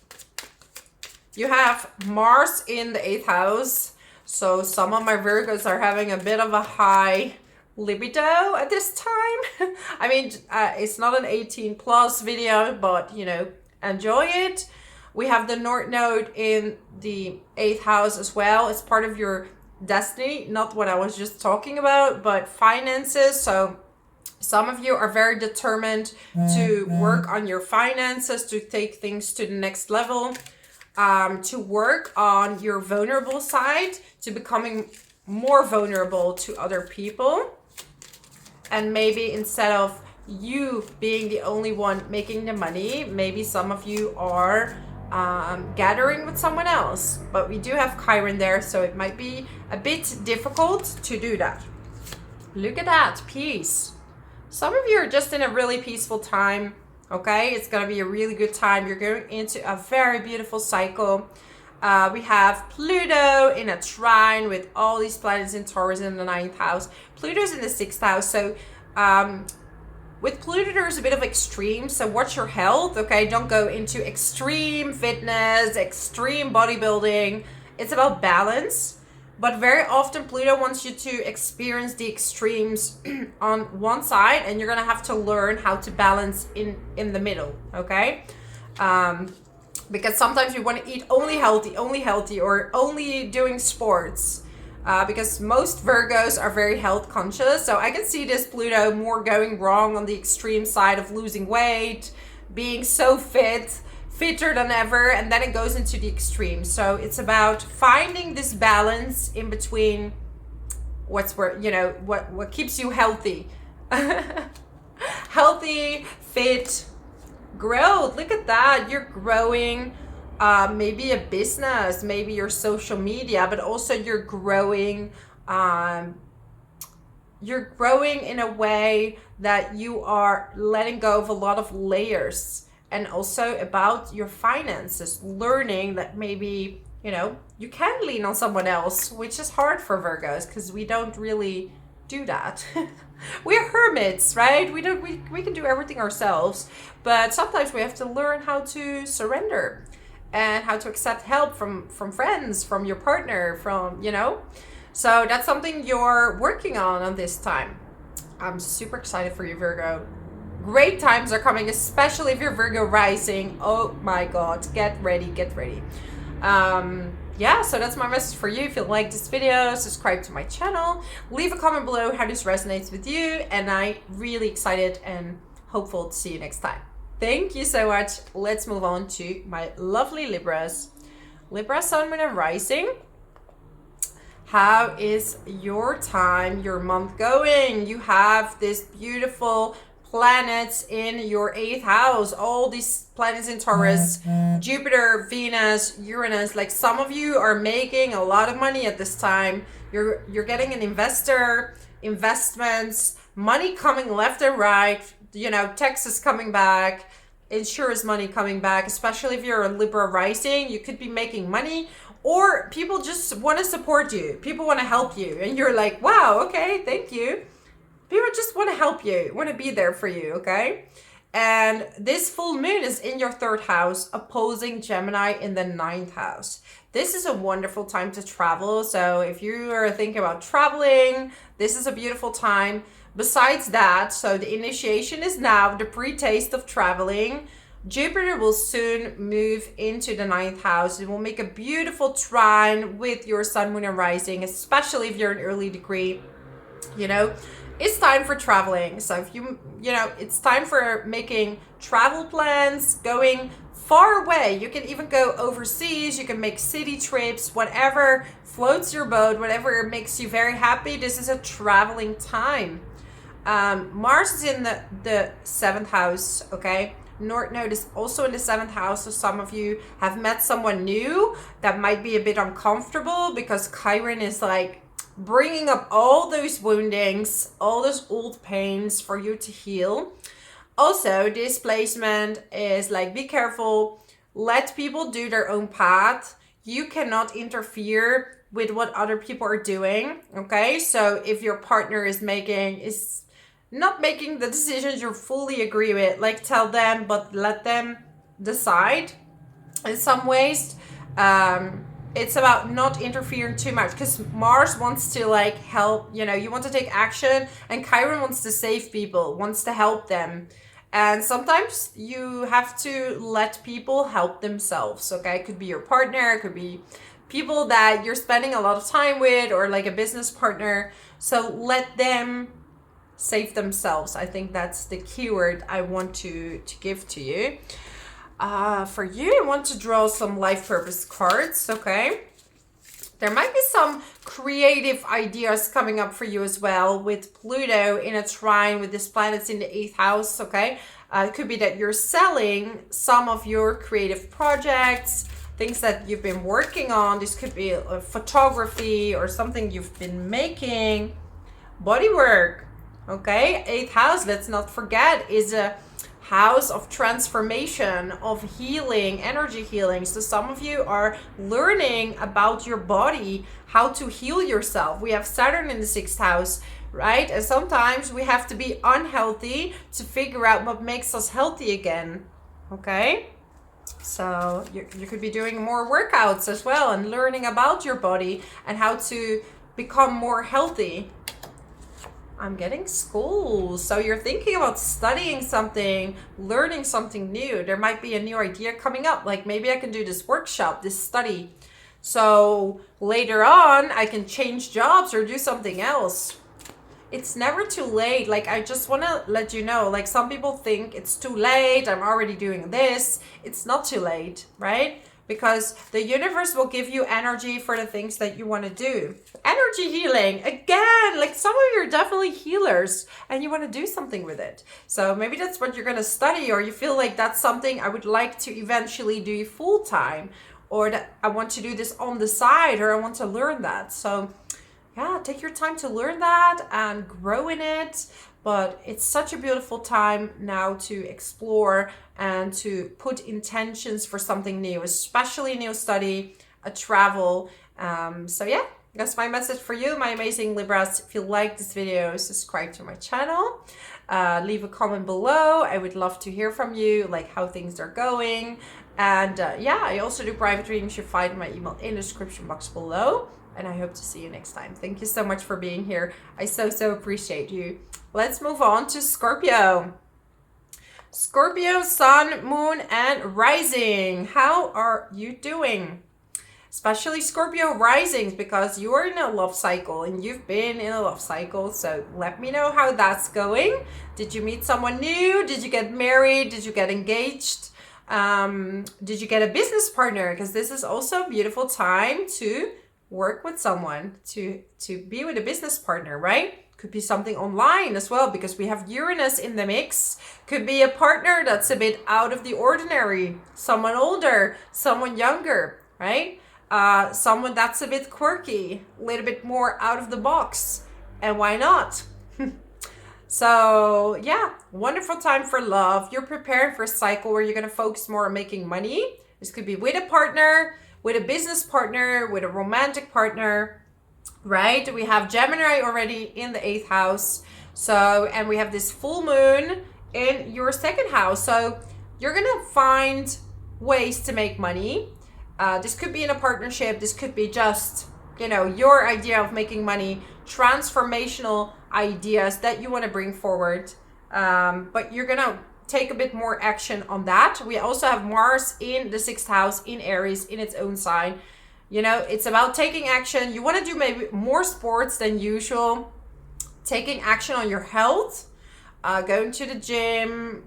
You have Mars in the 8th house. So some of my Virgos are having a bit of a high libido at this time. I mean, it's not an 18 plus video, but you know, enjoy it. We have the North Node in the 8th house as well. It's part of your destiny, not what I was just talking about, but finances. So some of you are very determined to work on your finances, to take things to the next level, to work on your vulnerable side, to becoming more vulnerable to other people. And maybe instead of you being the only one making the money, maybe some of you are gathering with someone else. But we do have Chiron there, so it might be a bit difficult to do that. Look at that, peace. Some of you are just in a really peaceful time, okay? It's gonna be a really good time. You're going into a very beautiful cycle. We have Pluto in a trine with all these planets in Taurus in the 9th house. Pluto's in the 6th house, so with Pluto, there's a bit of extreme, so watch your health, okay? Don't go into extreme fitness, extreme bodybuilding. It's about balance, but very often Pluto wants you to experience the extremes on one side, and you're gonna have to learn how to balance in the middle, okay? Because sometimes you want to eat only healthy, or only doing sports. because most Virgos are very health conscious. So I can see this Pluto more going wrong on the extreme side of losing weight, being so fitter than ever, and then it goes into the extreme. So it's about finding this balance in between what keeps you healthy. Healthy, fit, growth. Look at that. You're growing. Maybe a business, maybe your social media, but also you're growing in a way that you are letting go of a lot of layers, and also about your finances, learning that maybe, you can lean on someone else, which is hard for Virgos because we don't really do that. We're hermits, right? We can do everything ourselves, but sometimes we have to learn how to surrender and how to accept help from friends, from your partner, so that's something you're working on this time. I'm super excited for you, Virgo. Great times are coming, especially if you're Virgo rising. Oh my God, get ready. So that's my message for you. If you like this video, subscribe to my channel, leave a comment below how this resonates with you, and I'm really excited and hopeful to see you next time. Thank you so much. Let's move on to my lovely Libras. Libra, Sun, Moon, and Rising. How is your time, your month going? You have this beautiful planets in your 8th house, all these planets in Taurus, Jupiter, Venus, Uranus. Like, some of you are making a lot of money at this time. You're getting an investments, money coming left and right, taxes coming back, insurance money coming back, especially if you're a Libra rising. You could be making money, or people just want to support you. People want to help you, and you're like, wow, okay, thank you. People just want to help you, want to be there for you, okay? And this full moon is in your 3rd house, opposing Gemini in the 9th house. This is a wonderful time to travel. So if you are thinking about traveling, this is a beautiful time. Besides that, so the initiation is now, the pre-taste of traveling. Jupiter will soon move into the 9th house. It will make a beautiful trine with your Sun, Moon, and Rising, especially if you're an early degree. It's time for traveling. So if it's time for making travel plans, going far away. You can even go overseas. You can make city trips, whatever floats your boat, whatever makes you very happy. This is a traveling time. Mars is in the 7th house, okay? North Node is also in the 7th house, so some of you have met someone new that might be a bit uncomfortable because Chiron is like bringing up all those woundings, all those old pains for you to heal. Also, this placement is like, be careful, let people do their own path. You cannot interfere with what other people are doing, okay? So if your partner is not making the decisions you fully agree with, like, tell them, but let them decide. In some ways, it's about not interfering too much, because Mars wants to like help, you want to take action, and Chiron wants to save people, wants to help them. And sometimes you have to let people help themselves, okay? It could be your partner, it could be people that you're spending a lot of time with, or like a business partner. So let them save themselves. I think that's the keyword I want to give to you. For you, I want to draw some life purpose cards, okay? There might be some creative ideas coming up for you as well with Pluto in a trine with this planets in the 8th house, okay? It could be that you're selling some of your creative projects, things that you've been working on. This could be photography or something you've been making. Bodywork, okay? 8th house, let's not forget, is a house of transformation, of healing, energy healing. So some of you are learning about your body, how to heal yourself. We have Saturn in the 6th house, right? And sometimes we have to be unhealthy to figure out what makes us healthy again, okay? So you could be doing more workouts as well and learning about your body and how to become more healthy. I'm getting schools. So you're thinking about studying something, learning something new. There might be a new idea coming up. Like, maybe I can do this workshop, this study. So later on, I can change jobs or do something else. It's never too late. Like, I just want to let you know, like, some people think it's too late, I'm already doing this. It's not too late, right? Because the universe will give you energy for the things that you want to do. Energy healing, again, like, some of you are definitely healers and you want to do something with it. So maybe that's what you're going to study, or you feel like that's something I would like to eventually do full time, or that I want to do this on the side, or I want to learn that. So yeah, take your time to learn that and grow in it. But it's such a beautiful time now to explore and to put intentions for something new, especially a new study, a travel. So yeah, that's my message for you, my amazing Libras. If you like this video, subscribe to my channel. Leave a comment below. I would love to hear from you, like how things are going. And yeah, I also do private readings. You find my email in the description box below. And I hope to see you next time. Thank you so much for being here. I so appreciate you. Let's move on to Scorpio. Scorpio, sun, moon, and rising. How are you doing? Especially Scorpio risings, because you are in a love cycle and you've been in a love cycle. So let me know how that's going. Did you meet someone new? Did you get married? Did you get engaged? Did you get a business partner? Because this is also a beautiful time to work with someone, to be with a business partner, right? Could be something online as well, because we have Uranus in the mix. Could be a partner that's a bit out of the ordinary, someone older, someone younger, right? Someone that's a bit quirky, a little bit more out of the box. And why not? So yeah, wonderful time for love. You're preparing for a cycle where you're going to focus more on making money. This could be with a partner, with a business partner, with a romantic partner, right? We have Gemini already in the 8th house. So, and we have this full moon in your 2nd house. So you're going to find ways to make money. This could be in a partnership. This could be just, you know, your idea of making money, transformational ideas that you want to bring forward. But you're going to take a bit more action on that. We also have Mars in the 6th house in Aries in its own sign. You know, it's about taking action. You want to do maybe more sports than usual, taking action on your health, going to the gym,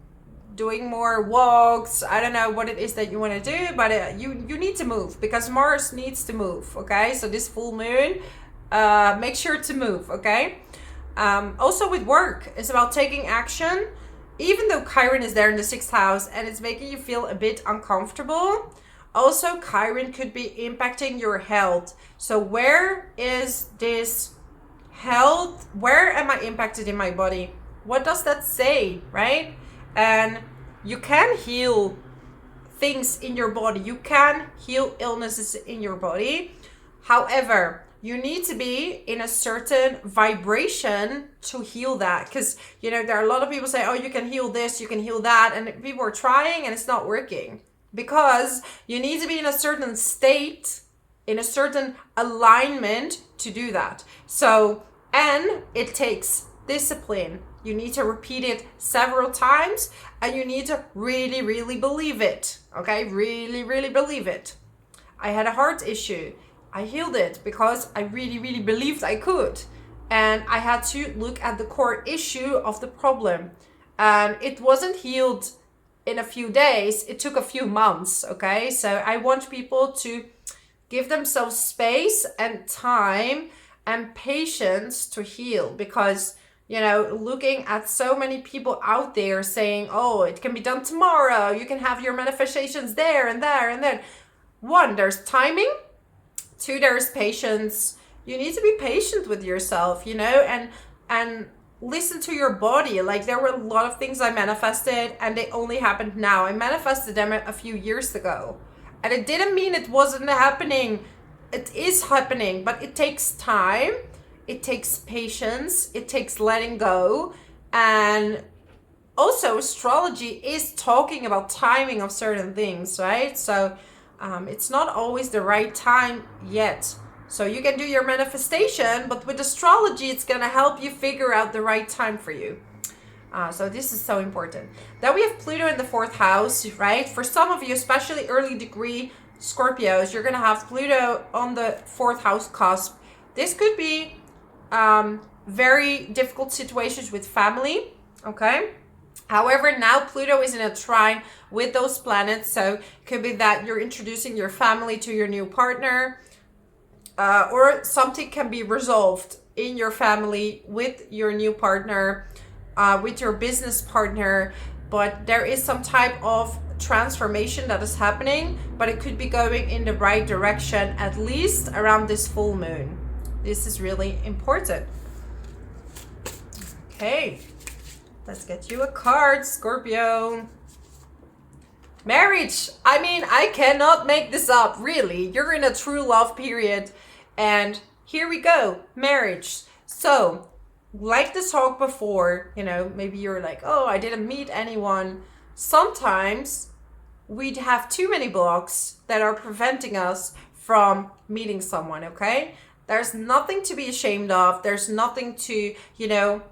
doing more walks. I don't know what it is that you want to do, but you need to move, because Mars needs to move. Okay, so this full moon, make sure to move. Okay. Also with work, it's about taking action. Even though Chiron is there in the 6th house and it's making you feel a bit uncomfortable, also Chiron could be impacting your health. So where is this health? Where am I impacted in my body? What does that say, right? And you can heal things in your body. You can heal illnesses in your body. However, you need to be in a certain vibration to heal that. Because, you know, there are a lot of people say, oh, you can heal this, you can heal that. And people are trying and it's not working. Because you need to be in a certain state, in a certain alignment to do that. So, and it takes discipline. You need to repeat it several times. And you need to really believe it. Okay? Really believe it. I had a heart issue. I healed it because I really believed I could. And I had to look at the core issue of the problem. And it wasn't healed in a few days. It took a few months, okay? So I want people to give themselves space and time and patience to heal. Because, you know, looking at so many people out there saying, oh, it can be done tomorrow. You can have your manifestations there and there and then. One, there's timing. 2, there's patience. You need to be patient with yourself, you know, and listen to your body. Like, there were a lot of things I manifested and they only happened now. I manifested them a few years ago. And it didn't mean it wasn't happening. It is happening, but it takes time. It takes patience. It takes letting go. And also astrology is talking about timing of certain things, right? So it's not always the right time yet. So you can do your manifestation, but with astrology, it's going to help you figure out the right time for you. So this is so important. Then we have Pluto in the 4th house, right? For some of you, especially early degree Scorpios, you're going to have Pluto on the 4th house cusp. This could be very difficult situations with family, okay? However, now Pluto is in a trine with those planets, so it could be that you're introducing your family to your new partner, or something can be resolved in your family with your new partner, with your business partner, but there is some type of transformation that is happening, but it could be going in the right direction, at least around this full moon. This is really important. Okay, let's get you a card, Scorpio. Marriage. I mean, I cannot make this up, really. You're in a true love period, and here we go, marriage. So, like the talk before, you know, maybe you're like, oh, I didn't meet anyone. Sometimes we'd have too many blocks that are preventing us from meeting someone, okay? There's nothing to be ashamed of. There's nothing to, you know,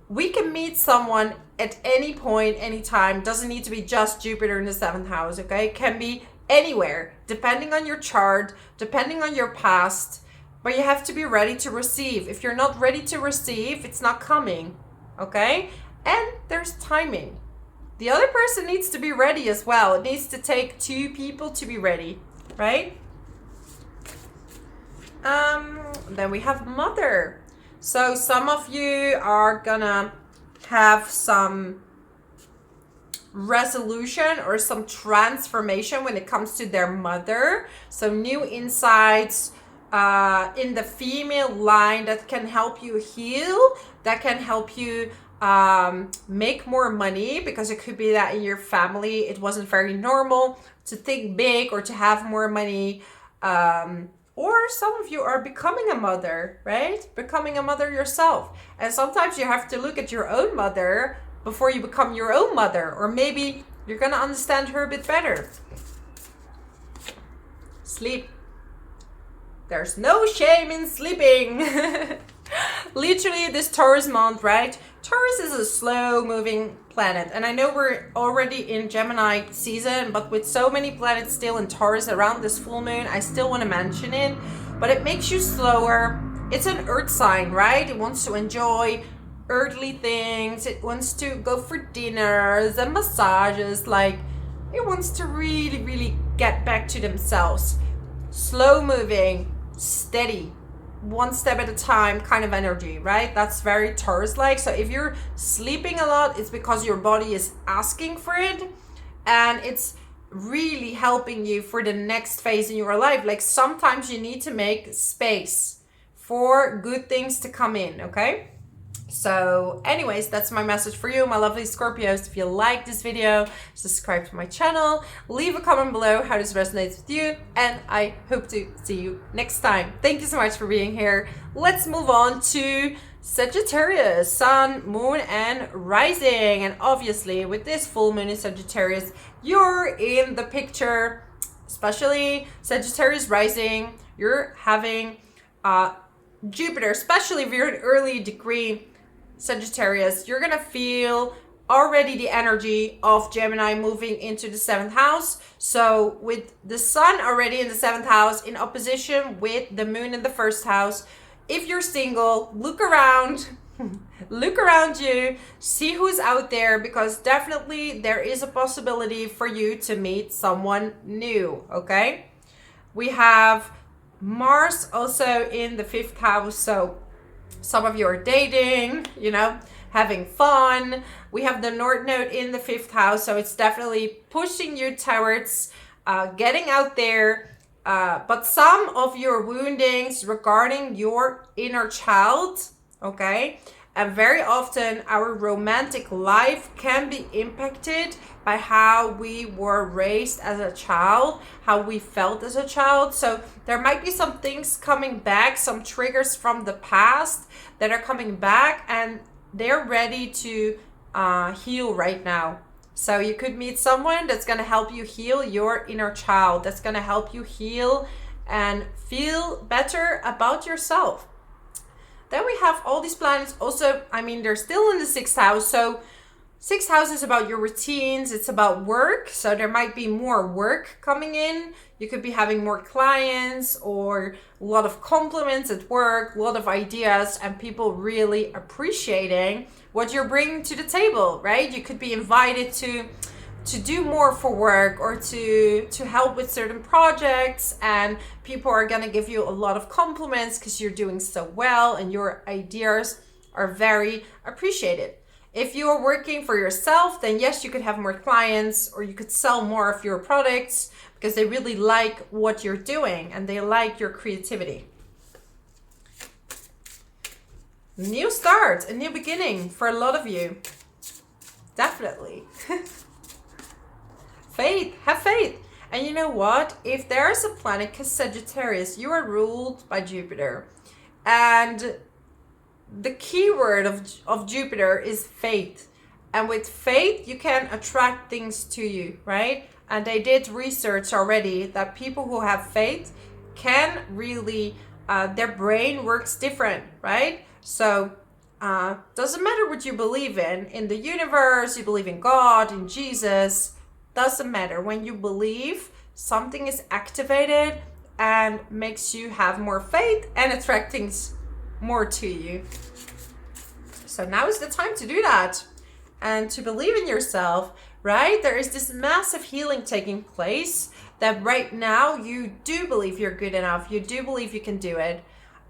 we can meet someone at any point, anytime. Doesn't need to be just Jupiter in the 7th house, okay? It can be anywhere, depending on your chart, depending on your past. But you have to be ready to receive. If you're not ready to receive, it's not coming, okay? And there's timing. The other person needs to be ready as well. It needs to take 2 people to be ready, right? Then we have Mother. So some of you are gonna have some resolution or some transformation when it comes to their mother. So new insights in the female line that can help you heal, that can help you make more money, because it could be that in your family it wasn't very normal to think big or to have more money. Or some of you are becoming a mother, right? Becoming a mother yourself. And sometimes you have to look at your own mother before you become your own mother. Or maybe you're going to understand her a bit better. Sleep. There's no shame in sleeping. Literally this Taurus month, right? Taurus is a slow moving planet. And I know we're already in Gemini season, but with so many planets still in Taurus around this full moon, I still want to mention it. But it makes you slower. It's an earth sign, right? It wants to enjoy earthly things. It wants to go for dinners and massages. Like, it wants to really, really get back to themselves. Slow moving, steady, one step at a time kind of energy, right? That's very Taurus-like. So if you're sleeping a lot, it's because your body is asking for it, and it's really helping you for the next phase in your life. Like, sometimes you need to make space for good things to come in, okay? So anyways, that's my message for you, my lovely Scorpios. If you like this video, subscribe to my channel, leave a comment below how this resonates with you, and I hope to see you next time. Thank you so much for being here. Let's move on to Sagittarius, Sun, Moon, and Rising. And obviously with this full moon in Sagittarius, you're in the picture, especially Sagittarius Rising. You're having Jupiter, especially if you're an early degree Sagittarius, you're gonna feel already the energy of Gemini moving into the 7th house. So with the sun already in the 7th house in opposition with the moon in the 1st house, if you're single, look around, look around you, see who's out there, because definitely there is a possibility for you to meet someone new, okay? We have Mars also in the 5th house, so some of you are dating, you know, having fun. We have the North Node in the 5th house, so it's definitely pushing you towards getting out there. But some of your woundings regarding your inner child, okay? And very often our romantic life can be impacted by how we were raised as a child, how we felt as a child. So there might be some things coming back, some triggers from the past that are coming back, and they're ready to heal right now. So you could meet someone that's going to help you heal your inner child, that's going to help you heal and feel better about yourself. Then we have all these planets also, I mean, they're still in the 6th house. So 6th house is about your routines. It's about work. So there might be more work coming in. You could be having more clients or a lot of compliments at work, a lot of ideas, and people really appreciating what you're bringing to the table, right? You could be invited to do more for work or to help with certain projects, and people are going to give you a lot of compliments because you're doing so well and your ideas are very appreciated. If you are working for yourself, then yes, you could have more clients or you could sell more of your products because they really like what you're doing and they like your creativity. New start, a new beginning for a lot of you. Definitely. Faith, have faith. And you know what? If there's a planet, because Sagittarius, you are ruled by Jupiter. And the key word of Jupiter is faith. And with faith, you can attract things to you, right? And they did research already that people who have faith can really, their brain works different, right? So doesn't matter what you believe in the universe, you believe in God, in Jesus, doesn't matter. When you believe, something is activated and makes you have more faith and attract things more to you. So now is the time to do that and to believe in yourself, right? There is this massive healing taking place that right now you do believe you're good enough. You do believe you can do it.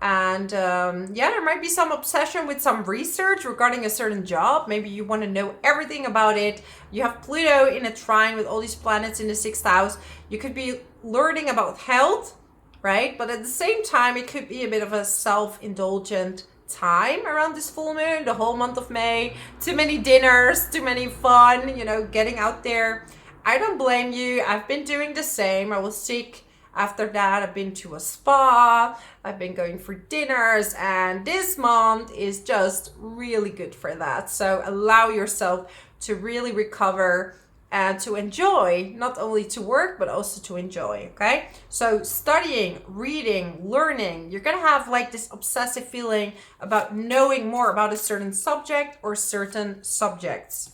And yeah, there might be some obsession with some research regarding a certain job. Maybe you want to know everything about it. You have Pluto in a trine with all these planets in the 6th house. You could be learning about health, right? But at the same time, it could be a bit of a self-indulgent time around this full moon, the whole month of May. Too many dinners, too many fun, you know, getting out there. I don't blame you. I've been doing the same. I was sick. After that, I've been to a spa, I've been going for dinners, and this month is just really good for that. So allow yourself to really recover and to enjoy, not only to work, but also to enjoy, okay? So studying, reading, learning, you're gonna have like this obsessive feeling about knowing more about a certain subject or certain subjects.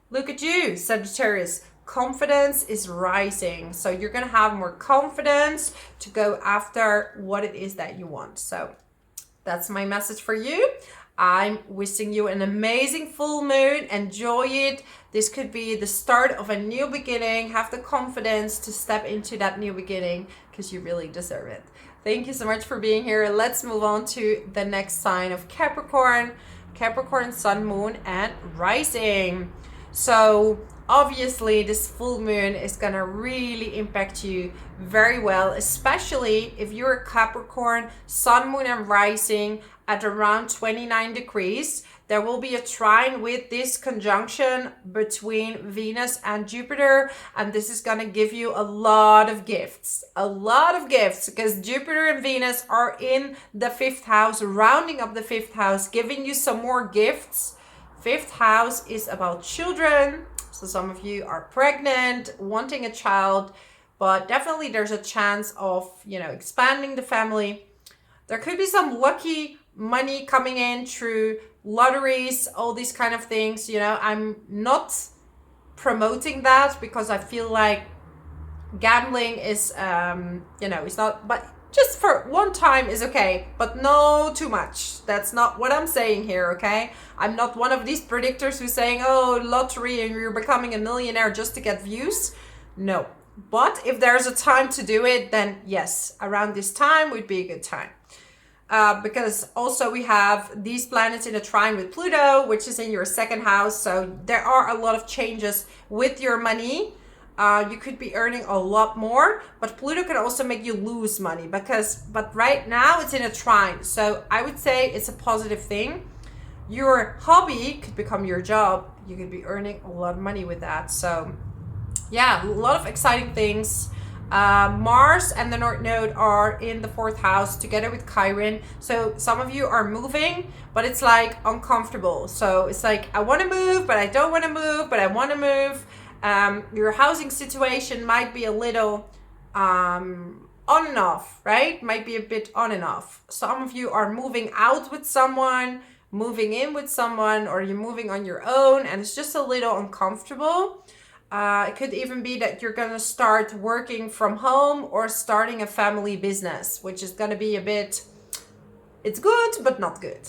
Look at you, Sagittarius. Confidence is rising. So you're going to have more confidence to go after what it is that you want. So that's my message for you. I'm wishing you an amazing full moon. Enjoy it. This could be the start of a new beginning. Have the confidence to step into that new beginning because you really deserve it. Thank you so much for being here. Let's move on to the next sign of Capricorn. Capricorn, Sun, Moon, and Rising. So obviously this full moon is going to really impact you very well, especially if you're a Capricorn, Sun, Moon, and Rising at around 29 degrees. There will be a trine with this conjunction between Venus and Jupiter, and this is going to give you a lot of gifts. A lot of gifts, because Jupiter and Venus are in the 5th house, rounding up the 5th house, giving you some more gifts. 5th house is about children. So some of you are pregnant, wanting a child, but definitely there's a chance of, you know, expanding the family. There could be some lucky money coming in through lotteries, all these kind of things. You know, I'm not promoting that because I feel like gambling is, you know, it's not, but just for one time is okay, but no too much. That's not what I'm saying here, okay? I'm not one of these predictors who's saying, oh, lottery and you're becoming a millionaire just to get views. No. But if there's a time to do it, then yes, around this time would be a good time. Because also we have these planets in a trine with Pluto, which is in your 2nd house. So there are a lot of changes with your money. You could be earning a lot more, but Pluto can also make you lose money but right now it's in a trine. So I would say it's a positive thing. Your hobby could become your job. You could be earning a lot of money with that. So yeah, a lot of exciting things. Mars and the North Node are in the 4th house together with Chiron. So some of you are moving, but it's like uncomfortable. So it's like, I want to move, but I don't want to move, but I want to move. Your housing situation might be a little on and off, right? Might be a bit on and off. Some of you are moving out with someone, moving in with someone, or you're moving on your own, and it's just a little uncomfortable. It could even be that you're going to start working from home or starting a family business, which is going to be a bit, it's good, but not good.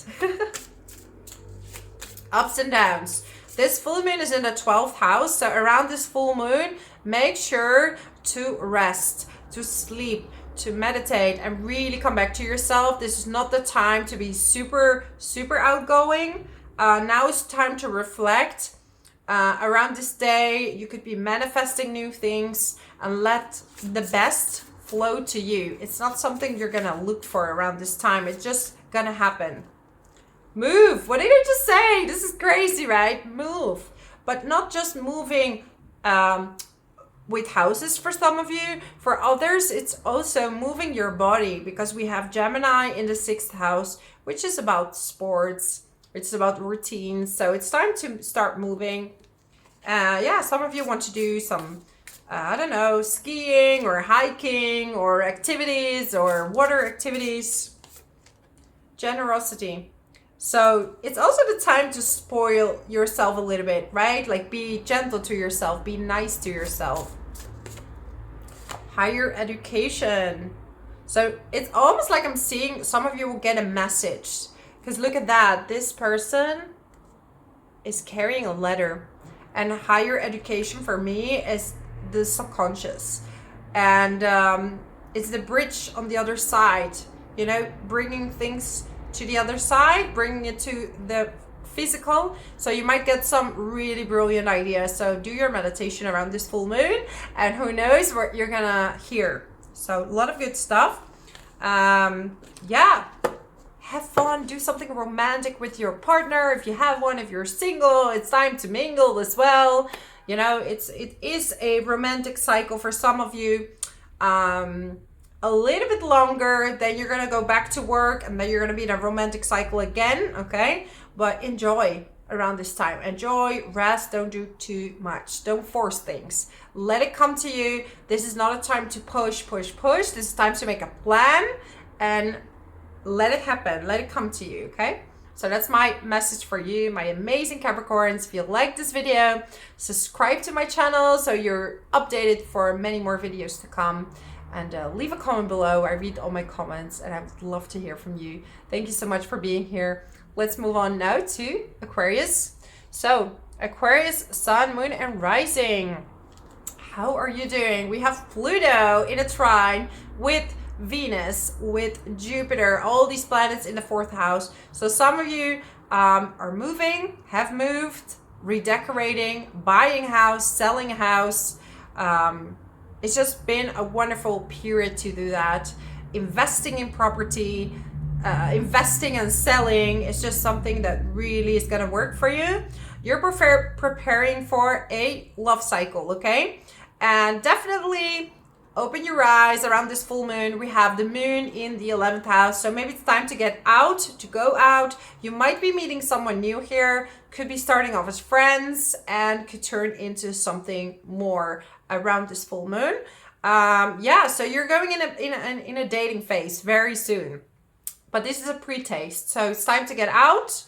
Ups and downs. This full moon is in the 12th house. So around this full moon, make sure to rest, to sleep, to meditate, and really come back to yourself. This is not the time to be super, super outgoing. Now is time to reflect. Around this day, you could be manifesting new things and let the best flow to you. It's not something you're gonna look for around this time. It's just gonna happen. Move. What did I just say? This is crazy, right? Move. But not just moving with houses for some of you. For others, it's also moving your body, because we have Gemini in the 6th house, which is about sports. It's about routines. So it's time to start moving. Yeah, some of you want to do some, I don't know, skiing or hiking or activities or water activities. Generosity. So it's also the time to spoil yourself a little bit, right? Like, be gentle to yourself, be nice to yourself. Higher education. So it's almost like I'm seeing some of you will get a message. Because look at that. This person is carrying a letter. And higher education for me is the subconscious. And it's the bridge on the other side. You know, bringing things to the other side, bringing it to the physical. So you might get some really brilliant ideas. So do your meditation around this full moon, and who knows what you're gonna hear. So a lot of good stuff. Yeah, have fun, do something romantic with your partner if you have one. If you're single, it's time to mingle as well. You know, it is a romantic cycle for some of you. A little bit longer, then you're gonna go back to work, and then you're gonna be in a romantic cycle again, okay? But enjoy around this time. Enjoy, rest, don't do too much. Don't force things. Let it come to you. This is not a time to push. This is time to make a plan and let it happen. Let it come to you, okay? So that's my message for you, my amazing Capricorns. If you like this video, subscribe to my channel so you're updated for many more videos to come. And leave a comment below. I read all my comments and I would love to hear from you. Thank you so much for being here. Let's move on now to Aquarius. So Aquarius, Sun, Moon, and Rising. How are you doing? We have Pluto in a trine with Venus, with Jupiter, all these planets in the 4th house. So some of you are moving, have moved, redecorating, buying a house, selling a house. It's just been a wonderful period to do that. Investing in property, investing and selling is just something that really is gonna work for you. You're preparing for a love cycle, okay? And definitely open your eyes around this full moon. We have the moon in the 11th house. So maybe it's time to get out, to go out. You might be meeting someone new here. Could be starting off as friends and could turn into something more around this full moon. Yeah, so you're going in a dating phase very soon. But this is a pre-taste. So it's time to get out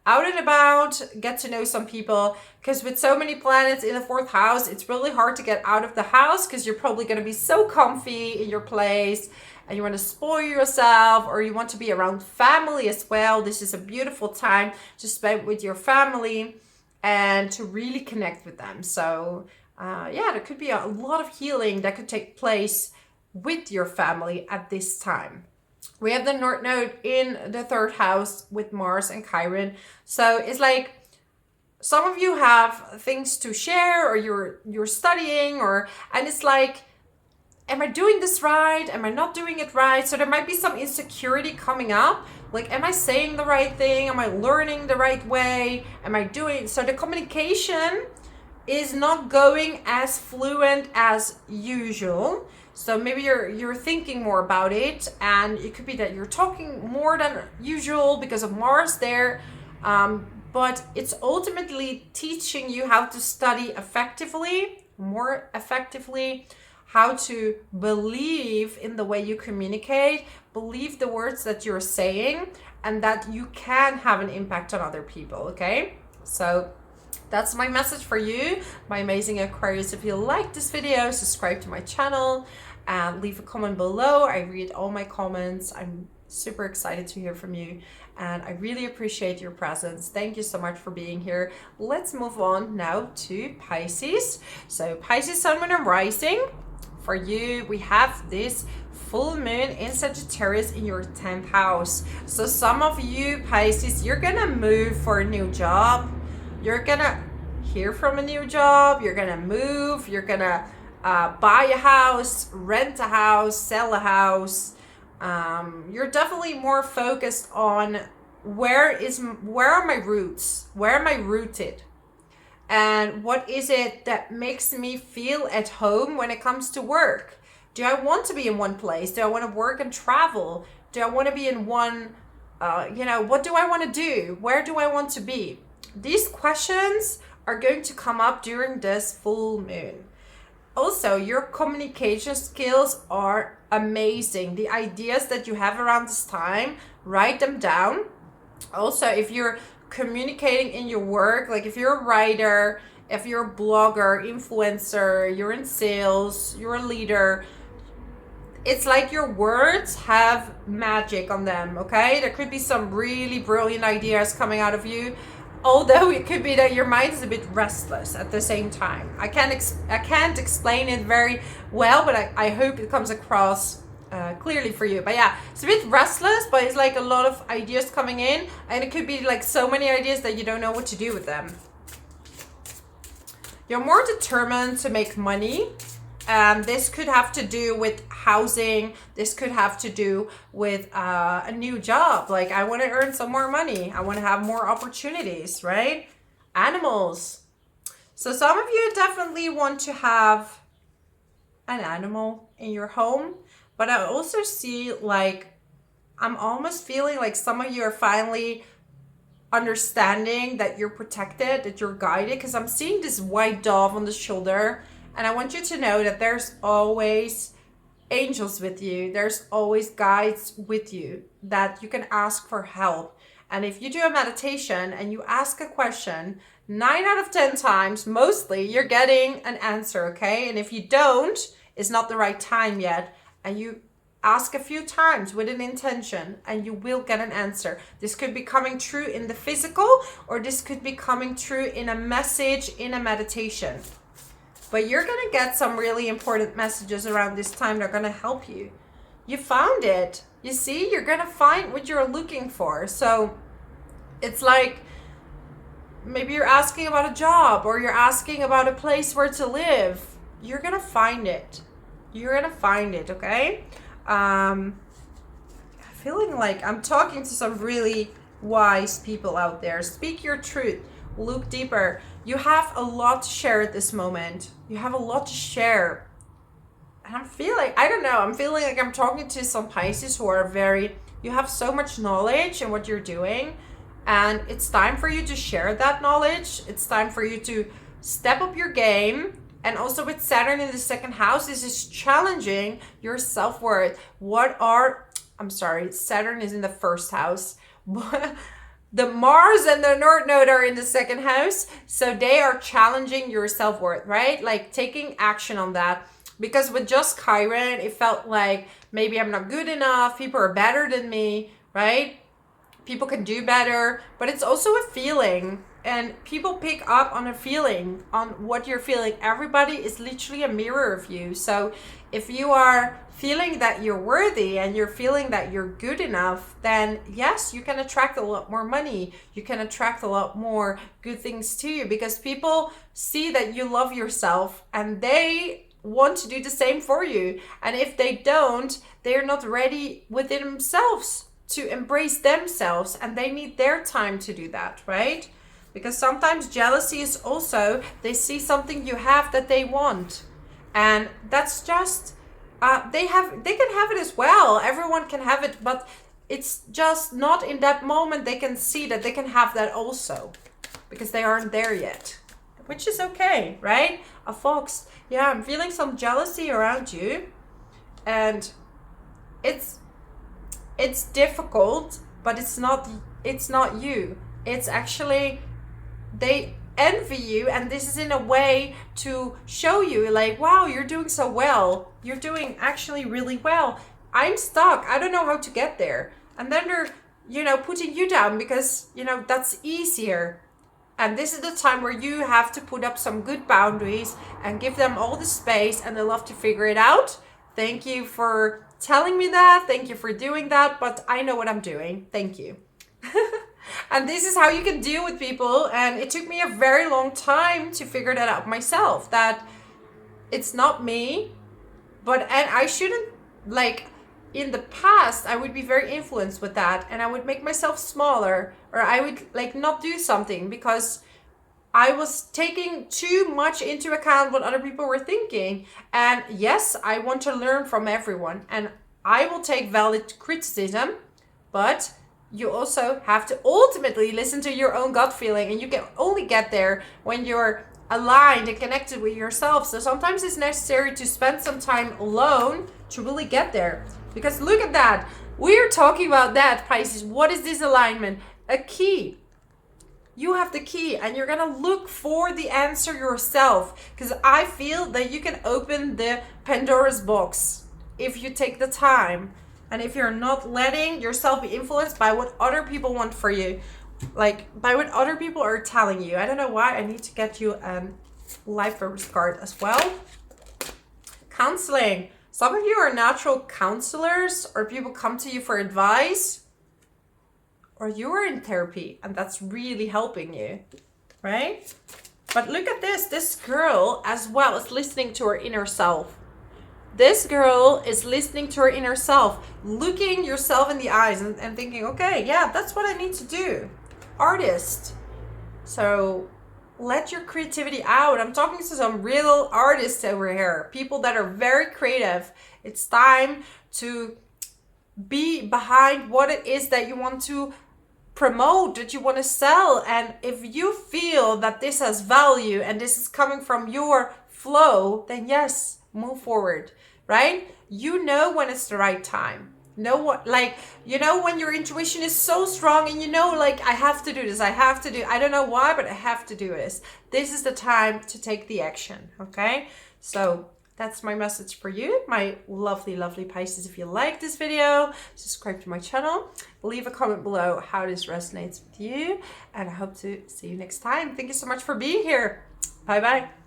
and about, get to know some people. Because with so many planets in the 4th house, it's really hard to get out of the house because you're probably going to be so comfy in your place and you want to spoil yourself, or you want to be around family as well. This is a beautiful time to spend with your family and to really connect with them. So yeah, there could be a lot of healing that could take place with your family at this time. We have the North Node in the 3rd house with Mars and Chiron. So it's like some of you have things to share, or you're studying, and it's like, am I doing this right? Am I not doing it right? So there might be some insecurity coming up. Like, am I saying the right thing? Am I learning the right way? Am I doing? So the communication is not going as fluent as usual. So maybe you're thinking more about it, and it could be that you're talking more than usual because of Mars there. But it's ultimately teaching you how to study effectively, more effectively, how to believe in the way you communicate, believe the words that you're saying, and that you can have an impact on other people, okay? So That's my message for you, my amazing Aquarius. If you like this video, subscribe to my channel and leave a comment below. I read all my comments. I'm super excited to hear from you, and I really appreciate your presence. Thank you so much for being here. Let's move on now to Pisces. So Pisces, Sun, Moon, and Rising. For you, we have this full moon in Sagittarius in your 10th house. So some of you Pisces, you're gonna move for a new job. You're gonna hear from a new job. You're gonna move. You're gonna buy a house, rent a house, sell a house. You're definitely more focused on where are my roots? Where am I rooted? And what is it that makes me feel at home when it comes to work? Do I want to be in one place? Do I want to work and travel? Do I want to be in one, what do I want to do? Where do I want to be? These questions are going to come up during this full moon. Also, your communication skills are amazing. The ideas that you have around this time, write them down. Also, if you're communicating in your work, like if you're a writer, if you're a blogger, influencer, you're in sales, you're a leader, it's like your words have magic on them, okay? There could be some really brilliant ideas coming out of you, although it could be that your mind is a bit restless at the same time. I can't explain it very well, but I hope it comes across clearly for you. But yeah, it's a bit restless, but it's like a lot of ideas coming in, and it could be like so many ideas that you don't know what to do with them. You're more determined to make money. This could have to do with housing. This could have to do with a new job. Like, I want to earn some more money. I want to have more opportunities, right? Animals. So some of you definitely want to have an animal in your home. But I also see, like, I'm almost feeling like some of you are finally understanding that you're protected, that you're guided, because I'm seeing this white dove on the shoulder. And I want you to know that there's always angels with you. There's always guides with you that you can ask for help. And if you do a meditation and you ask a question, 9 out of 10 times, mostly, you're getting an answer, okay? And if you don't, it's not the right time yet. And you ask a few times with an intention and you will get an answer. This could be coming true in the physical, or this could be coming true in a message, in a meditation. But you're going to get some really important messages around this time that are going to help you. You found it. You see, you're going to find what you're looking for. So it's like maybe you're asking about a job, or you're asking about a place where to live. You're going to find it. You're going to find it, okay? Feeling like I'm talking to some really wise people out there. Speak your truth. Look deeper. You have a lot to share at this moment. You have a lot to share. And I'm feeling like I'm talking to some Pisces who are you have so much knowledge in what you're doing. And it's time for you to share that knowledge. It's time for you to step up your game. And also with Saturn in the 2nd house, this is challenging your self-worth. Saturn is in the 1st house. The Mars and the North Node are in the 2nd house. So they are challenging your self-worth, right? Like taking action on that. Because with just Chiron, it felt like maybe I'm not good enough. People are better than me, right? People can do better. But it's also a feeling. And people pick up on a feeling, on what you're feeling. Everybody is literally a mirror of you. So if you are feeling that you're worthy and you're feeling that you're good enough, then yes, you can attract a lot more money. You can attract a lot more good things to you, because people see that you love yourself and they want to do the same for you. And if they don't, they're not ready within themselves to embrace themselves, and they need their time to do that, right? Because sometimes jealousy is also, they see something you have that they want. And that's just, they can have it as well. Everyone can have it, but it's just not in that moment they can see that they can have that also. Because they aren't there yet. Which is okay, right? A fox. Yeah, I'm feeling some jealousy around you. And it's difficult, but it's not you. It's actually, envy you, and this is in a way to show you like, wow, you're doing so well, you're doing actually really well, I'm stuck, I don't know how to get there. And then they're, you know, putting you down because, you know, that's easier. And this is the time where you have to put up some good boundaries and give them all the space, and they love to figure it out. Thank you for telling me that. Thank you for doing that. But I know what I'm doing. Thank you. And this is how you can deal with people. And it took me a very long time to figure that out myself, that it's not me, and I shouldn't, like, in the past, I would be very influenced with that, and I would make myself smaller, or I would like not do something because I was taking too much into account what other people were thinking. And yes, I want to learn from everyone, and I will take valid criticism, but you also have to ultimately listen to your own gut feeling, and you can only get there when you're aligned and connected with yourself. So sometimes it's necessary to spend some time alone to really get there. Because look at that. We're talking about that, Pisces. What is this alignment? A key. You have the key, and you're going to look for the answer yourself. Because I feel that you can open the Pandora's box if you take the time. And if you're not letting yourself be influenced by what other people want for you. Like, by what other people are telling you. I don't know why. I need to get you a life purpose card as well. Counseling. Some of you are natural counselors, or people come to you for advice, or you are in therapy and that's really helping you, right? But look at this. This girl as well is listening to her inner self. This girl is listening to her inner self, looking yourself in the eyes and thinking, okay, yeah, that's what I need to do. Artist. So let your creativity out. I'm talking to some real artists over here, people that are very creative. It's time to be behind what it is that you want to promote, that you want to sell. And if you feel that this has value and this is coming from your flow, then yes, move forward, right? You know when it's the right time. Know what, like, you know, when your intuition is so strong and you know, like, I have to do this, I don't know why, but I have to do this. This is the time to take the action, okay? So that's my message for you, my lovely, lovely Pisces. If you like this video, subscribe to my channel, leave a comment below how this resonates with you, and I hope to see you next time. Thank you so much for being here. Bye-bye.